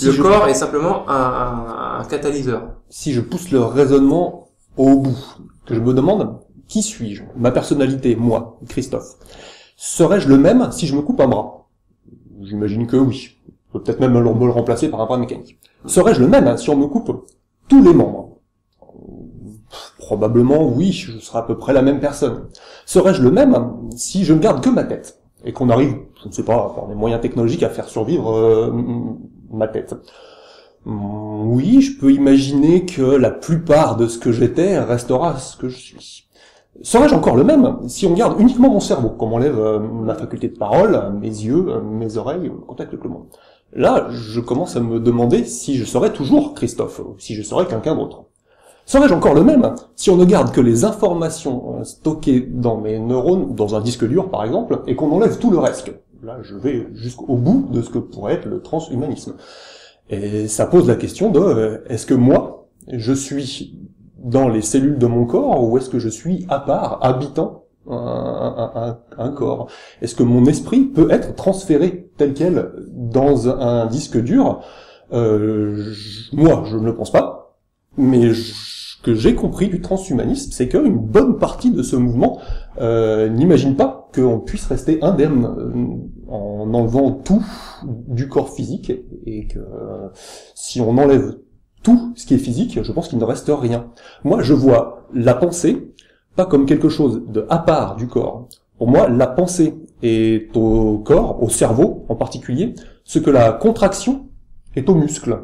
Le corps est simplement un catalyseur. Si je pousse le raisonnement au bout, que je me demande, qui suis-je? Ma personnalité, moi, Christophe. Serais-je le même si je me coupe un bras? J'imagine que oui. Peut-être même me le remplacer par un bras mécanique. Serais-je le même si on me coupe tous les membres? Probablement oui, je serai à peu près la même personne. Serais-je le même si je ne garde que ma tête et qu'on arrive, je ne sais pas, par des moyens technologiques à faire survivre ma tête? Oui, je peux imaginer que la plupart de ce que j'étais restera ce que je suis. Serais-je encore le même si on garde uniquement mon cerveau, comme on enlève ma faculté de parole, mes yeux, mes oreilles, le contact avec le monde? Là, je commence à me demander si je serais toujours Christophe, ou si je serais quelqu'un d'autre. Serais-je encore le même si on ne garde que les informations stockées dans mes neurones, dans un disque dur par exemple, et qu'on enlève tout le reste? Là, je vais jusqu'au bout de ce que pourrait être le transhumanisme. Et ça pose la question de, est-ce que moi, je suis dans les cellules de mon corps, ou est-ce que je suis à part, habitant un corps? Est-ce que mon esprit peut être transféré tel quel dans un disque dur? Moi, je ne le pense pas, mais ce que j'ai compris du transhumanisme, c'est qu'une bonne partie de ce mouvement n'imagine pas qu'on puisse rester indemne en enlevant tout du corps physique, et que si on enlève tout ce qui est physique, je pense qu'il ne reste rien. Moi, je vois la pensée pas comme quelque chose de à part du corps. Pour moi, la pensée est au corps, au cerveau en particulier, ce que la contraction est aux muscles.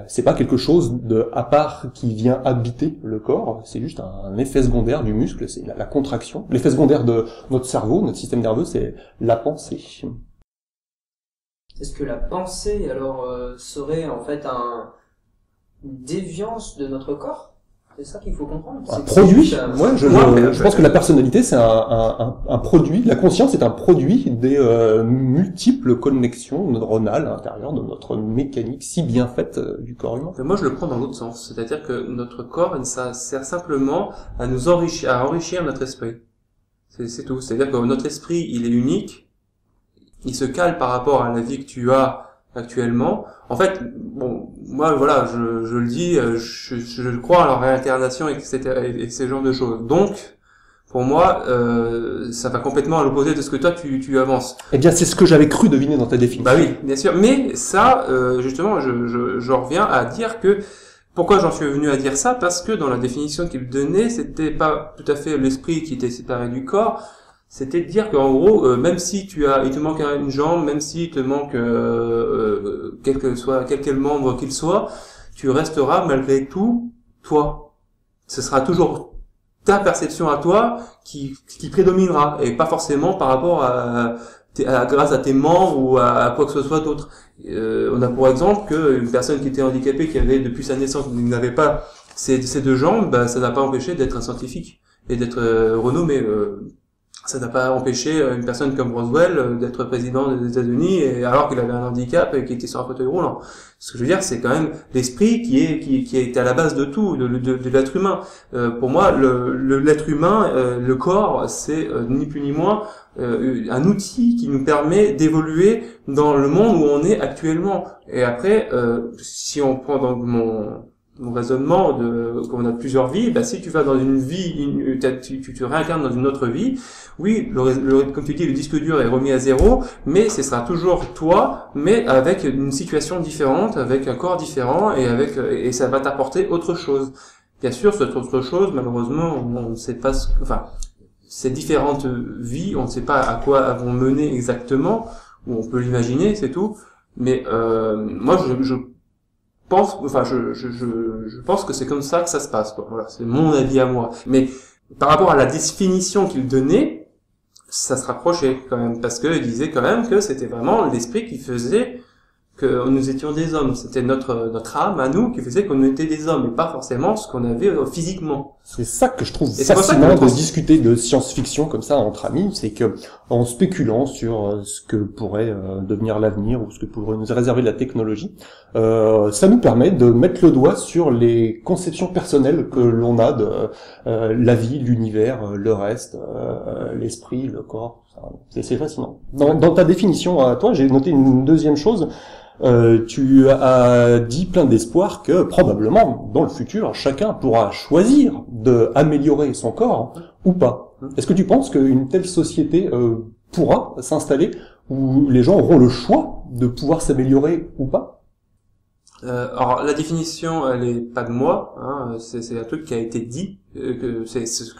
C'est pas quelque chose de à part qui vient habiter le corps, c'est juste un effet secondaire du muscle, c'est la contraction. L'effet secondaire de notre cerveau, notre système nerveux, c'est la pensée. Est-ce que la pensée, alors, serait en fait une déviance de notre corps? C'est ça qu'il faut comprendre. Un produit. Ouais, je pense que la personnalité, c'est un produit. La conscience est un produit des multiples connexions neuronales à l'intérieur de notre mécanique si bien faite du corps humain. Moi, je le prends dans l'autre sens. C'est-à-dire que notre corps, ça sert simplement à nous enrichir, à enrichir notre esprit. C'est tout. C'est-à-dire que notre esprit, il est unique. Il se cale par rapport à la vie que tu as actuellement. En fait, bon, moi, voilà, je le dis, je crois à la réincarnation, etc., et ces genres de choses. Donc, pour moi, ça va complètement à l'opposé de ce que toi, tu avances. Eh bien, c'est ce que j'avais cru deviner dans ta définition. Bah oui, bien sûr. Mais ça, justement, je reviens à dire que, pourquoi j'en suis venu à dire ça? Parce que dans la définition qu'il donnait, c'était pas tout à fait l'esprit qui était séparé du corps. C'était de dire qu'en gros, même si il te manque une jambe, même si il te manque quel membre qu'il soit, tu resteras malgré tout toi. Ce sera toujours ta perception à toi qui prédominera, et pas forcément par rapport grâce à tes membres ou à quoi que ce soit d'autre. On a pour exemple qu'une personne qui était handicapée, qui avait depuis sa naissance, n'avait pas ces deux jambes, bah, ça n'a pas empêché d'être un scientifique et d'être renommé. Ça n'a pas empêché une personne comme Roswell d'être président des États-Unis, et alors qu'il avait un handicap et qu'il était sur un fauteuil roulant. Ce que je veux dire, c'est quand même l'esprit qui est à la base de tout, de l'être humain. Pour moi, l'être humain, le corps, c'est ni plus ni moins un outil qui nous permet d'évoluer dans le monde où on est actuellement. Et après, si on prend dans mon raisonnement qu'on a plusieurs vies, bah si tu vas dans une vie, tu te réincarnes dans une autre vie, oui, comme tu dis, le disque dur est remis à zéro, mais ce sera toujours toi, mais avec une situation différente, avec un corps différent, et ça va t'apporter autre chose. Bien sûr, cette autre chose, malheureusement, on ne sait pas ces différentes vies, on ne sait pas à quoi elles vont mener exactement, ou on peut l'imaginer, c'est tout. Mais moi, je pense que c'est comme ça que ça se passe, quoi. Voilà, c'est mon avis à moi. Mais par rapport à la définition qu'il donnait, ça se rapprochait quand même, parce que il disait quand même que c'était vraiment l'esprit qui faisait que nous étions des hommes. C'était notre âme à nous qui faisait qu'on était des hommes, et pas forcément ce qu'on avait physiquement. C'est ça que je trouve c'est pour ça fascinant que de discuter de science-fiction comme ça entre amis, c'est que en spéculant sur ce que pourrait devenir l'avenir ou ce que pourrait nous réserver la technologie, ça nous permet de mettre le doigt sur les conceptions personnelles que l'on a de la vie, l'univers, le reste, l'esprit, le corps. C'est fascinant. Dans ta définition à toi, j'ai noté une deuxième chose. Tu as dit plein d'espoir que probablement dans le futur chacun pourra choisir de améliorer son corps ou pas. Est-ce que tu penses qu'une telle société pourra s'installer où les gens auront le choix de pouvoir s'améliorer ou pas? Alors la définition, elle est pas de moi, hein, c'est un truc qui a été dit, que c'est sur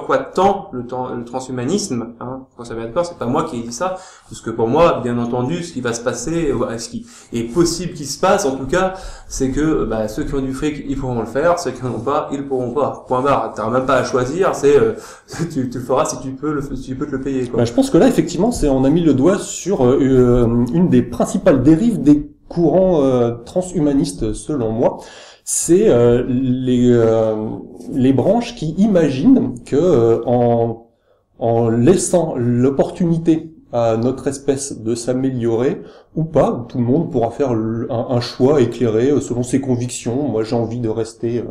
quoi tend le transhumanisme, hein, qu'on soit bien d'accord, c'est pas moi qui ai dit ça, parce que pour moi, bien entendu, ce qui va se passer, ce qui est possible qu'il se passe, en tout cas, c'est que ceux qui ont du fric, ils pourront le faire, ceux qui n'en ont pas, ils pourront pas. Point barre. T'as même pas à choisir, c'est tu le feras si tu peux te le payer, quoi. Je pense que là, effectivement, on a mis le doigt sur une des principales dérives des courant transhumaniste selon moi, c'est les branches qui imaginent que en laissant l'opportunité à notre espèce de s'améliorer ou pas, tout le monde pourra faire un choix éclairé selon ses convictions. Moi, j'ai envie de rester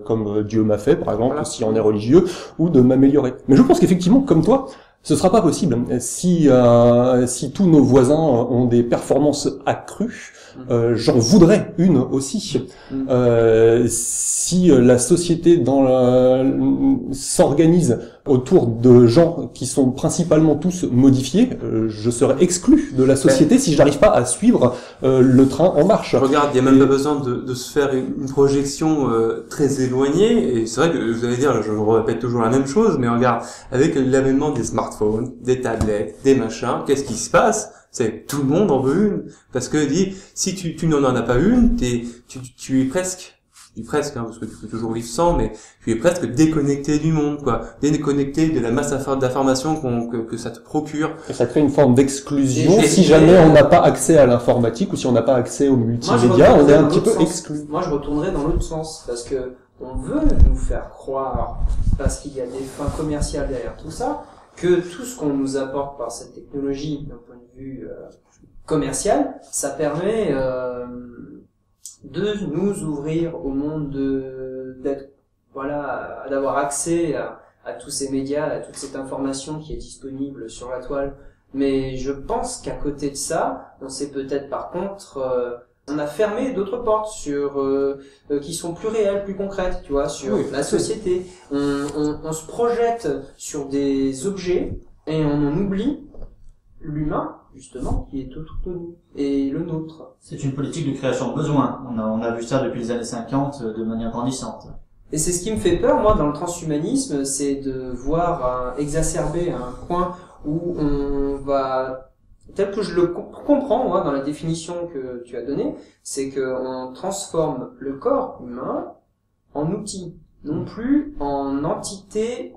comme Dieu m'a fait, par exemple, si on est religieux, ou de m'améliorer. Mais je pense qu'effectivement, comme toi, ce sera pas possible. Si tous nos voisins ont des performances accrues, j'en voudrais une aussi. Si la société s'organise autour de gens qui sont principalement tous modifiés, je serais exclu de la société si je n'arrive pas à suivre le train en marche. Regarde, il n'y a même pas besoin de se faire une projection très éloignée, et c'est vrai que vous allez dire, je répète toujours la même chose, mais regarde, avec l'avènement des smartphones, des tablettes, des machins, qu'est-ce qui se passe? C'est tout le monde en veut une, parce que si tu n'en as pas une, tu es presque, parce que tu peux toujours vivre sans, mais tu es presque déconnecté du monde, quoi. Déconnecté de la masse d'informations que ça te procure. Et ça crée une forme d'exclusion. Si jamais on n'a pas accès à l'informatique ou si on n'a pas accès aux multimédias, on est un petit peu exclu. Moi, je retournerais dans l'autre sens, parce que on veut nous faire croire, parce qu'il y a des fins commerciales derrière tout ça, que tout ce qu'on nous apporte par cette technologie, d'un point de vue commercial, ça permet de nous ouvrir au monde, d'avoir accès à tous ces médias, à toute cette information qui est disponible sur la toile. Mais je pense qu'à côté de ça, on sait peut-être par contre, on a fermé d'autres portes qui sont plus réelles, plus concrètes, tu vois, sur la société. On se projette sur des objets et on en oublie l'humain, justement, qui est tout nous, et le nôtre. C'est une politique de création de besoins. On a vu ça depuis les années 50 de manière grandissante. Et c'est ce qui me fait peur, moi, dans le transhumanisme, c'est de voir exacerber un point où on va, tel que je le comprends, moi, dans la définition que tu as donnée, c'est qu'on transforme le corps humain en outil, non plus en entité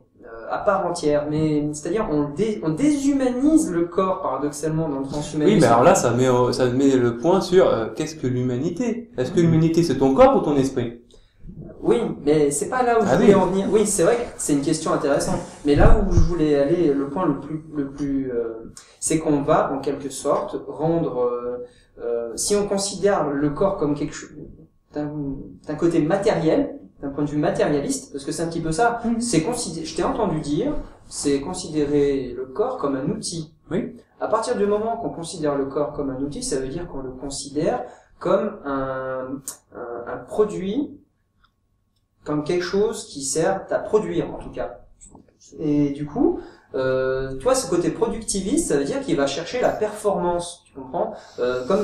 à part entière, mais c'est-à-dire on déshumanise le corps paradoxalement dans le transhumanisme. Oui, mais alors là ça met le point sur qu'est-ce que l'humanité? Est-ce que l'humanité c'est ton corps ou ton esprit? Oui, mais c'est pas là où je voulais en venir. Oui, c'est vrai que c'est une question intéressante, mais là où je voulais aller, le point le plus c'est qu'on va en quelque sorte rendre si on considère le corps comme quelque chose d'un côté matériel, d'un point de vue matérialiste, parce que c'est un petit peu ça, je t'ai entendu dire, c'est considérer le corps comme un outil. Oui. À partir du moment qu'on considère le corps comme un outil, ça veut dire qu'on le considère comme un produit, comme quelque chose qui sert à produire, en tout cas. Et du coup, toi, ce côté productiviste, ça veut dire qu'il va chercher la performance. Tu comprends? Quand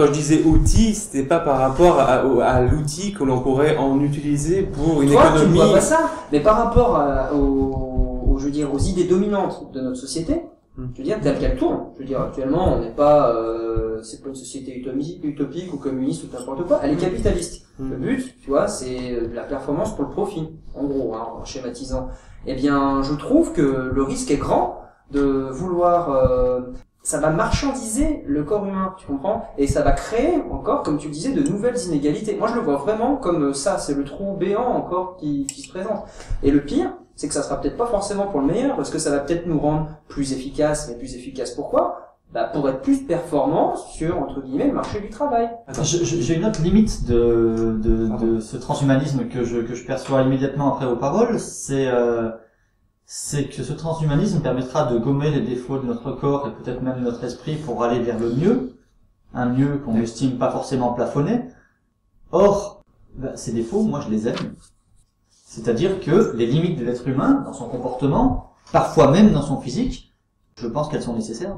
je disais outil, c'était pas par rapport à l'outil que l'on pourrait en utiliser pour une économie. Tu vois pas ça, mais par rapport aux idées dominantes de notre société, je veux dire, telle qu'elle tourne. Je veux dire, actuellement, on n'est pas, c'est pas une société utopique ou communiste ou n'importe quoi. Elle est capitaliste. Le but, tu vois, c'est la performance pour le profit. En gros, en schématisant. Eh bien, je trouve que le risque est grand de vouloir ça va marchandiser le corps humain, tu comprends? Et ça va créer encore, comme tu le disais, de nouvelles inégalités. Moi, je le vois vraiment comme ça, c'est le trou béant encore qui se présente. Et le pire, c'est que ça sera peut-être pas forcément pour le meilleur, parce que ça va peut-être nous rendre plus efficaces. Mais plus efficaces pourquoi? Pour être plus performants sur, entre guillemets, le marché du travail. J'ai une autre limite de ce transhumanisme que je perçois immédiatement après vos paroles, c'est que ce transhumanisme permettra de gommer les défauts de notre corps et peut-être même de notre esprit pour aller vers le mieux, un mieux qu'on n'estime pas forcément plafonné. Or, ces défauts, moi je les aime. C'est-à-dire que les limites de l'être humain, dans son comportement, parfois même dans son physique, je pense qu'elles sont nécessaires.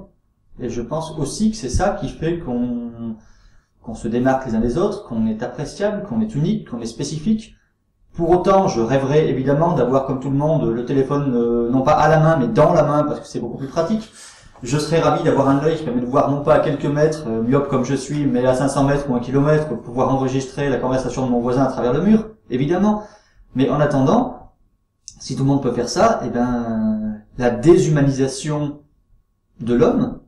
Et je pense aussi que c'est ça qui fait qu'on se démarque les uns des autres, qu'on est appréciable, qu'on est unique, qu'on est spécifique. Pour autant, je rêverais évidemment d'avoir comme tout le monde le téléphone non pas à la main mais dans la main parce que c'est beaucoup plus pratique. Je serais ravi d'avoir un œil qui permet de voir non pas à quelques mètres, myope comme je suis, mais à 500 mètres ou 1 kilomètre pour pouvoir enregistrer la conversation de mon voisin à travers le mur, évidemment. Mais en attendant, si tout le monde peut faire ça, la déshumanisation de l'homme,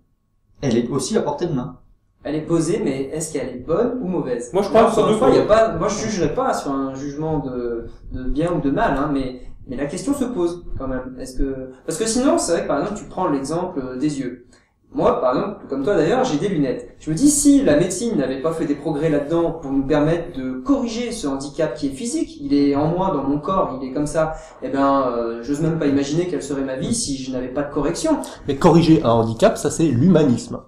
elle est aussi à portée de main. Elle est posée, mais est-ce qu'elle est bonne ou mauvaise? Moi, je crois que moi, je jugerai pas sur un jugement de bien ou de mal, hein, mais la question se pose, quand même. Parce que sinon, c'est vrai que, par exemple, tu prends l'exemple des yeux. Moi, par exemple, comme toi d'ailleurs, j'ai des lunettes. Je me dis, si la médecine n'avait pas fait des progrès là-dedans pour nous permettre de corriger ce handicap qui est physique, il est en moi, dans mon corps, il est comme ça, j'ose même pas imaginer quelle serait ma vie si je n'avais pas de correction. Mais corriger un handicap, ça c'est l'humanisme.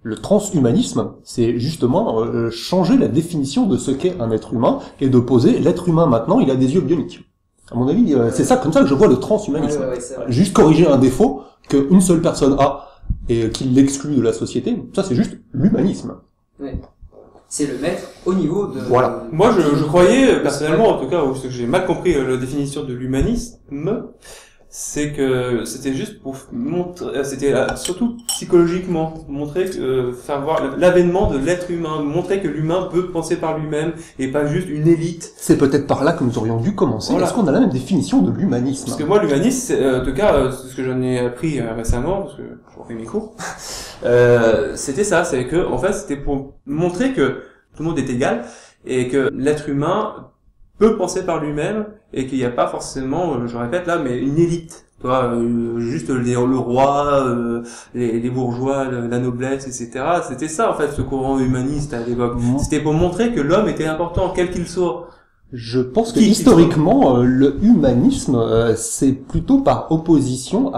Le transhumanisme, c'est justement changer la définition de ce qu'est un être humain et de poser l'être humain maintenant, il a des yeux bioniques. À mon avis, c'est ça comme ça que je vois le transhumanisme. Juste corriger un défaut qu'une seule personne a et qui l'exclut de la société, ça c'est juste l'humanisme. Ouais. C'est le mettre au niveau de... Voilà. Moi, je croyais, personnellement, en tout cas, parce que j'ai mal compris la définition de l'humanisme, c'est que c'était juste pour montrer, c'était surtout psychologiquement, montrer, faire voir l'avènement de l'être humain, montrer que l'humain peut penser par lui-même et pas juste une élite. C'est peut-être par là que nous aurions dû commencer. Voilà. Est-ce qu'on a la même définition de l'humanisme? Parce que moi, l'humanisme, en tout cas, c'est ce que j'en ai appris récemment, parce que je refais mes cours, c'était ça, c'est que, en fait, c'était pour montrer que tout le monde est égal et que l'être humain peut penser par lui-même et qu'il n'y a pas forcément, je répète là, mais une élite, toi, juste le roi, les bourgeois, la noblesse, etc. C'était ça en fait ce courant humaniste à l'époque. C'était pour montrer que l'homme était important, quel qu'il soit. Je pense que historiquement, le humanisme, c'est plutôt par opposition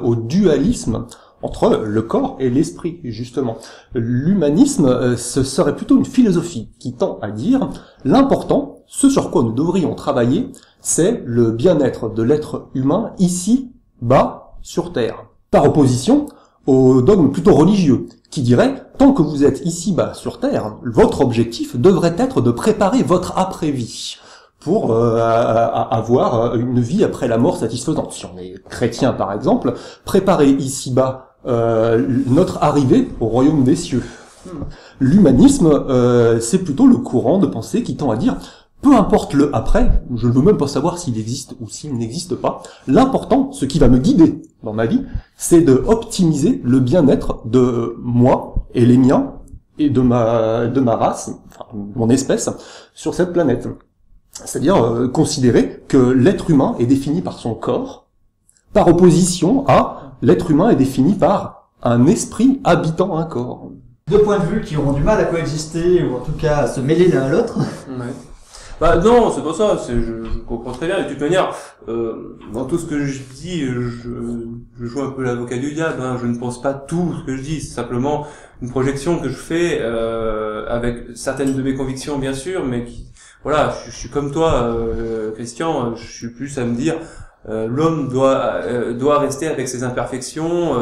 au dualisme entre le corps et l'esprit, justement. L'humanisme, ce serait plutôt une philosophie qui tend à dire l'important, ce sur quoi nous devrions travailler, c'est le bien-être de l'être humain ici, bas, sur Terre. Par opposition au dogme plutôt religieux, qui dirait, tant que vous êtes ici-bas sur Terre, votre objectif devrait être de préparer votre après-vie pour avoir une vie après la mort satisfaisante. Si on est chrétien, par exemple, préparer ici-bas notre arrivée au royaume des cieux. L'humanisme, c'est plutôt le courant de pensée qui tend à dire peu importe le après, je ne veux même pas savoir s'il existe ou s'il n'existe pas, l'important, ce qui va me guider dans ma vie, c'est de optimiser le bien-être de moi et les miens et de ma race, enfin mon espèce, sur cette planète. C'est-à-dire considérer que l'être humain est défini par son corps, par opposition à l'être humain est défini par un esprit habitant un corps. Deux points de vue qui auront du mal à coexister, ou en tout cas à se mêler l'un à l'autre. Ouais. Bah non, c'est pas ça, je comprends très bien. De toute manière, dans tout ce que je dis, je joue un peu l'avocat du diable, hein. Je ne pense pas tout ce que je dis, c'est simplement une projection que je fais avec certaines de mes convictions bien sûr, mais voilà, je suis comme toi, Christian, je suis plus à me dire l'homme doit rester avec ses imperfections,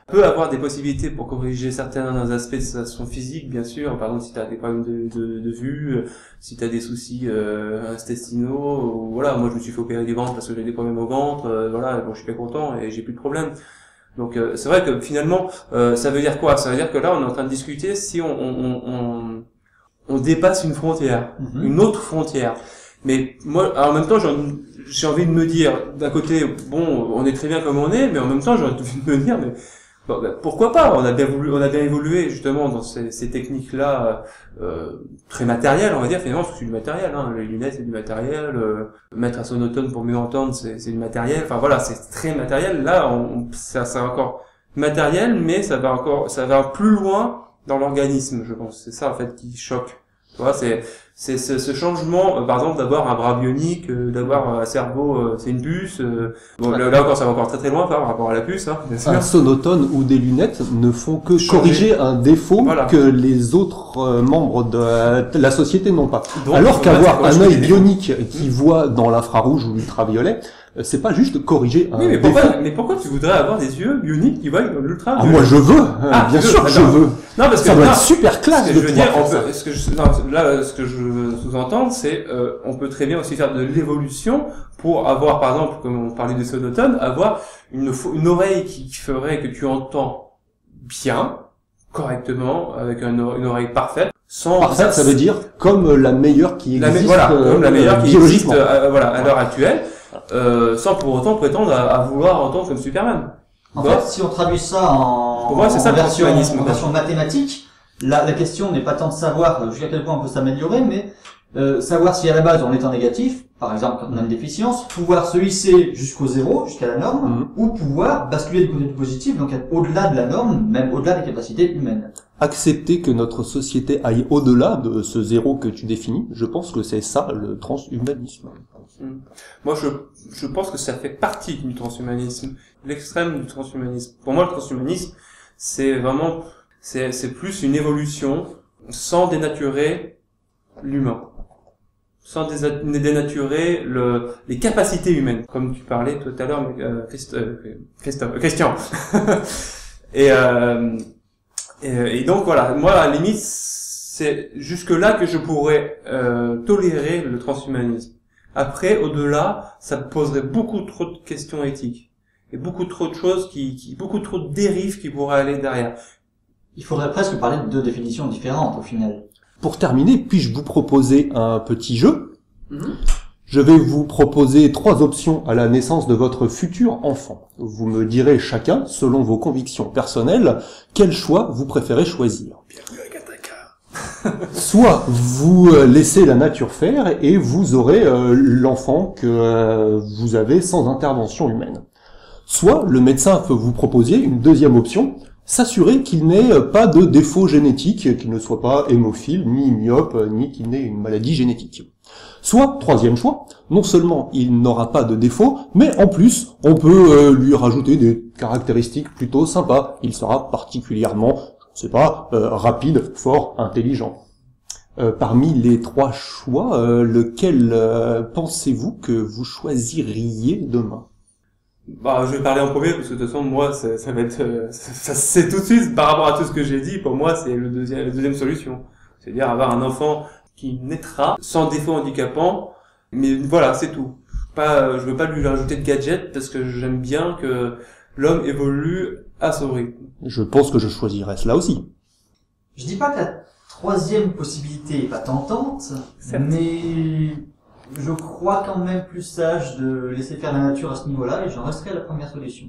peut avoir des possibilités pour corriger certains aspects de son physique, bien sûr. Par exemple, si tu as des problèmes de vue, si tu as des soucis intestinaux, voilà, moi je me suis fait opérer du ventre parce que j'ai des problèmes au ventre, voilà, bon, je suis pas content et j'ai plus de problème. Donc c'est vrai que finalement, ça veut dire quoi? Ça veut dire que là, on est en train de discuter si on dépasse une frontière, une autre frontière. Mais moi, en même temps, j'ai envie de me dire, d'un côté, bon, on est très bien comme on est, mais en même temps, j'ai envie de me dire, mais Bon, ben, pourquoi pas? On a bien évolué justement dans ces techniques-là très matérielles, on va dire. Finalement, parce que c'est du matériel. Hein. Les lunettes, c'est du matériel. Mettre un sonotone pour mieux entendre, c'est du matériel. Enfin voilà, c'est très matériel. Là, ça va encore matériel, mais ça va plus loin dans l'organisme, je pense. C'est ça en fait qui choque. Tu vois, c'est ce changement, par exemple, d'avoir un bras bionique, d'avoir un cerveau, c'est une puce. Bon, là encore, ça va encore très très loin par rapport à la puce, hein, bien sûr. Un sonotone ou des lunettes ne font que corriger un défaut Voilà. que les autres membres de la société n'ont pas. Donc, Alors qu'avoir voilà, un c'est œil corriger des bionique qui voit dans l'infrarouge ou l'ultraviolet, c'est pas juste corriger un Oui, défaut. mais pourquoi tu voudrais avoir des yeux bioniques qui voient dans l'ultra? Ah, moi je veux, bien sûr que je veux. Non, parce que Ça doit là, être super classe ce que de je veux pouvoir dire, faire ça. ce que je veux sous-entendre, c'est on peut très bien aussi faire de l'évolution pour avoir, par exemple, comme on parlait des sonotones, avoir une oreille qui ferait que tu entends bien, correctement, avec une oreille parfaite, sans Parfait, ça veut dire comme la meilleure qui existe, comme la meilleure qui existe biologiquement. à l'heure actuelle, sans pour autant prétendre à vouloir entendre comme Superman. En Bon. fait, si on traduit ça en, Pour moi, c'est ça, le version, transhumanisme, en quoi. version mathématique, la question n'est pas tant de savoir jusqu'à quel point on peut s'améliorer, mais savoir si à la base on est en négatif, par exemple quand on a une déficience, pouvoir se hisser jusqu'au zéro, jusqu'à la norme, ou pouvoir basculer du côté du positif, donc être au-delà de la norme, même au-delà des capacités humaines. Accepter que notre société aille au-delà de ce zéro que tu définis, je pense que c'est ça le transhumanisme. Moi, je pense que ça fait partie du transhumanisme, l'extrême du transhumanisme. Pour moi, le transhumanisme, c'est vraiment, c'est plus une évolution sans dénaturer l'humain, sans dénaturer les capacités humaines, comme tu parlais tout à l'heure, Christian. Et donc voilà, moi à la limite, c'est jusque là que je pourrais tolérer le transhumanisme. Après, au-delà, ça me poserait beaucoup trop de questions éthiques et beaucoup trop de choses beaucoup trop de dérives qui pourraient aller derrière. Il faudrait presque parler de deux définitions différentes au final. Pour terminer, puis-je vous proposer un petit jeu? Je vais vous proposer 3 options à la naissance de votre futur enfant. Vous me direz chacun, selon vos convictions personnelles, quel choix vous préférez choisir. Soit vous laissez la nature faire et vous aurez l'enfant que vous avez sans intervention humaine. Soit le médecin peut vous proposer une deuxième option, s'assurer qu'il n'ait pas de défaut génétique, qu'il ne soit pas hémophile, ni myope, ni qu'il n'ait une maladie génétique. Soit, troisième choix, non seulement il n'aura pas de défaut, mais en plus, on peut lui rajouter des caractéristiques plutôt sympas. Il sera particulièrement, je sais pas, rapide, fort, intelligent. Parmi les 3 choix, lequel pensez-vous que vous choisiriez demain? Bah, je vais parler en premier parce que de toute façon, moi, ça va être, c'est tout de suite par rapport à tout ce que j'ai dit. Pour moi, c'est la deuxième solution, c'est-à-dire avoir un enfant qui naîtra sans défaut handicapant. Mais voilà, c'est tout. Je veux pas lui rajouter de gadgets parce que j'aime bien que l'homme évolue à son rythme. Je pense que je choisirais cela aussi. Je dis pas que la troisième possibilité est pas tentante, mais je crois quand même plus sage de laisser faire la nature à ce niveau-là et j'en resterai à la première solution.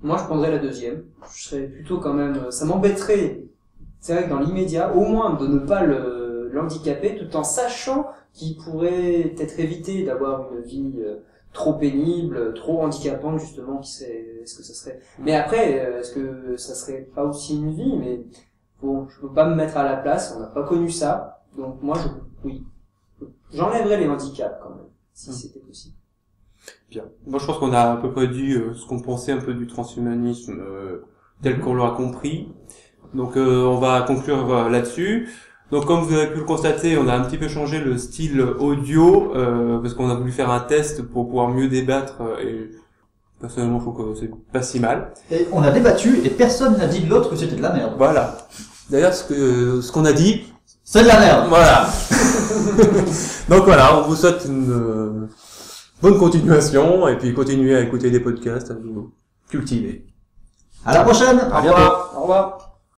Moi, je prendrais la deuxième. Je serais plutôt quand même, ça m'embêterait. C'est vrai que dans l'immédiat, au moins de ne pas l'handicaper, tout en sachant qu'il pourrait être évité d'avoir une vie trop pénible, trop handicapante justement. Qui sait, est-ce que ça serait. Mais après, est-ce que ça serait pas aussi une vie? Mais bon, je peux pas me mettre à la place. On n'a pas connu ça, donc moi, oui, j'enlèverais les handicaps quand même, si c'était possible. Bien. Moi, je pense qu'on a à peu près dit ce qu'on pensait un peu du transhumanisme tel qu'on l'aura compris. Donc, on va conclure là-dessus. Donc, comme vous avez pu le constater, on a un petit peu changé le style audio parce qu'on a voulu faire un test pour pouvoir mieux débattre et personnellement, je trouve que c'est pas si mal. Et on a débattu et personne n'a dit de l'autre que c'était de la merde. Voilà. D'ailleurs, ce qu'on a dit, c'est de la merde. Voilà. Donc voilà, on vous souhaite une bonne continuation et puis continuez à écouter des podcasts, à vous cultiver. À la prochaine. À bientôt. Au revoir.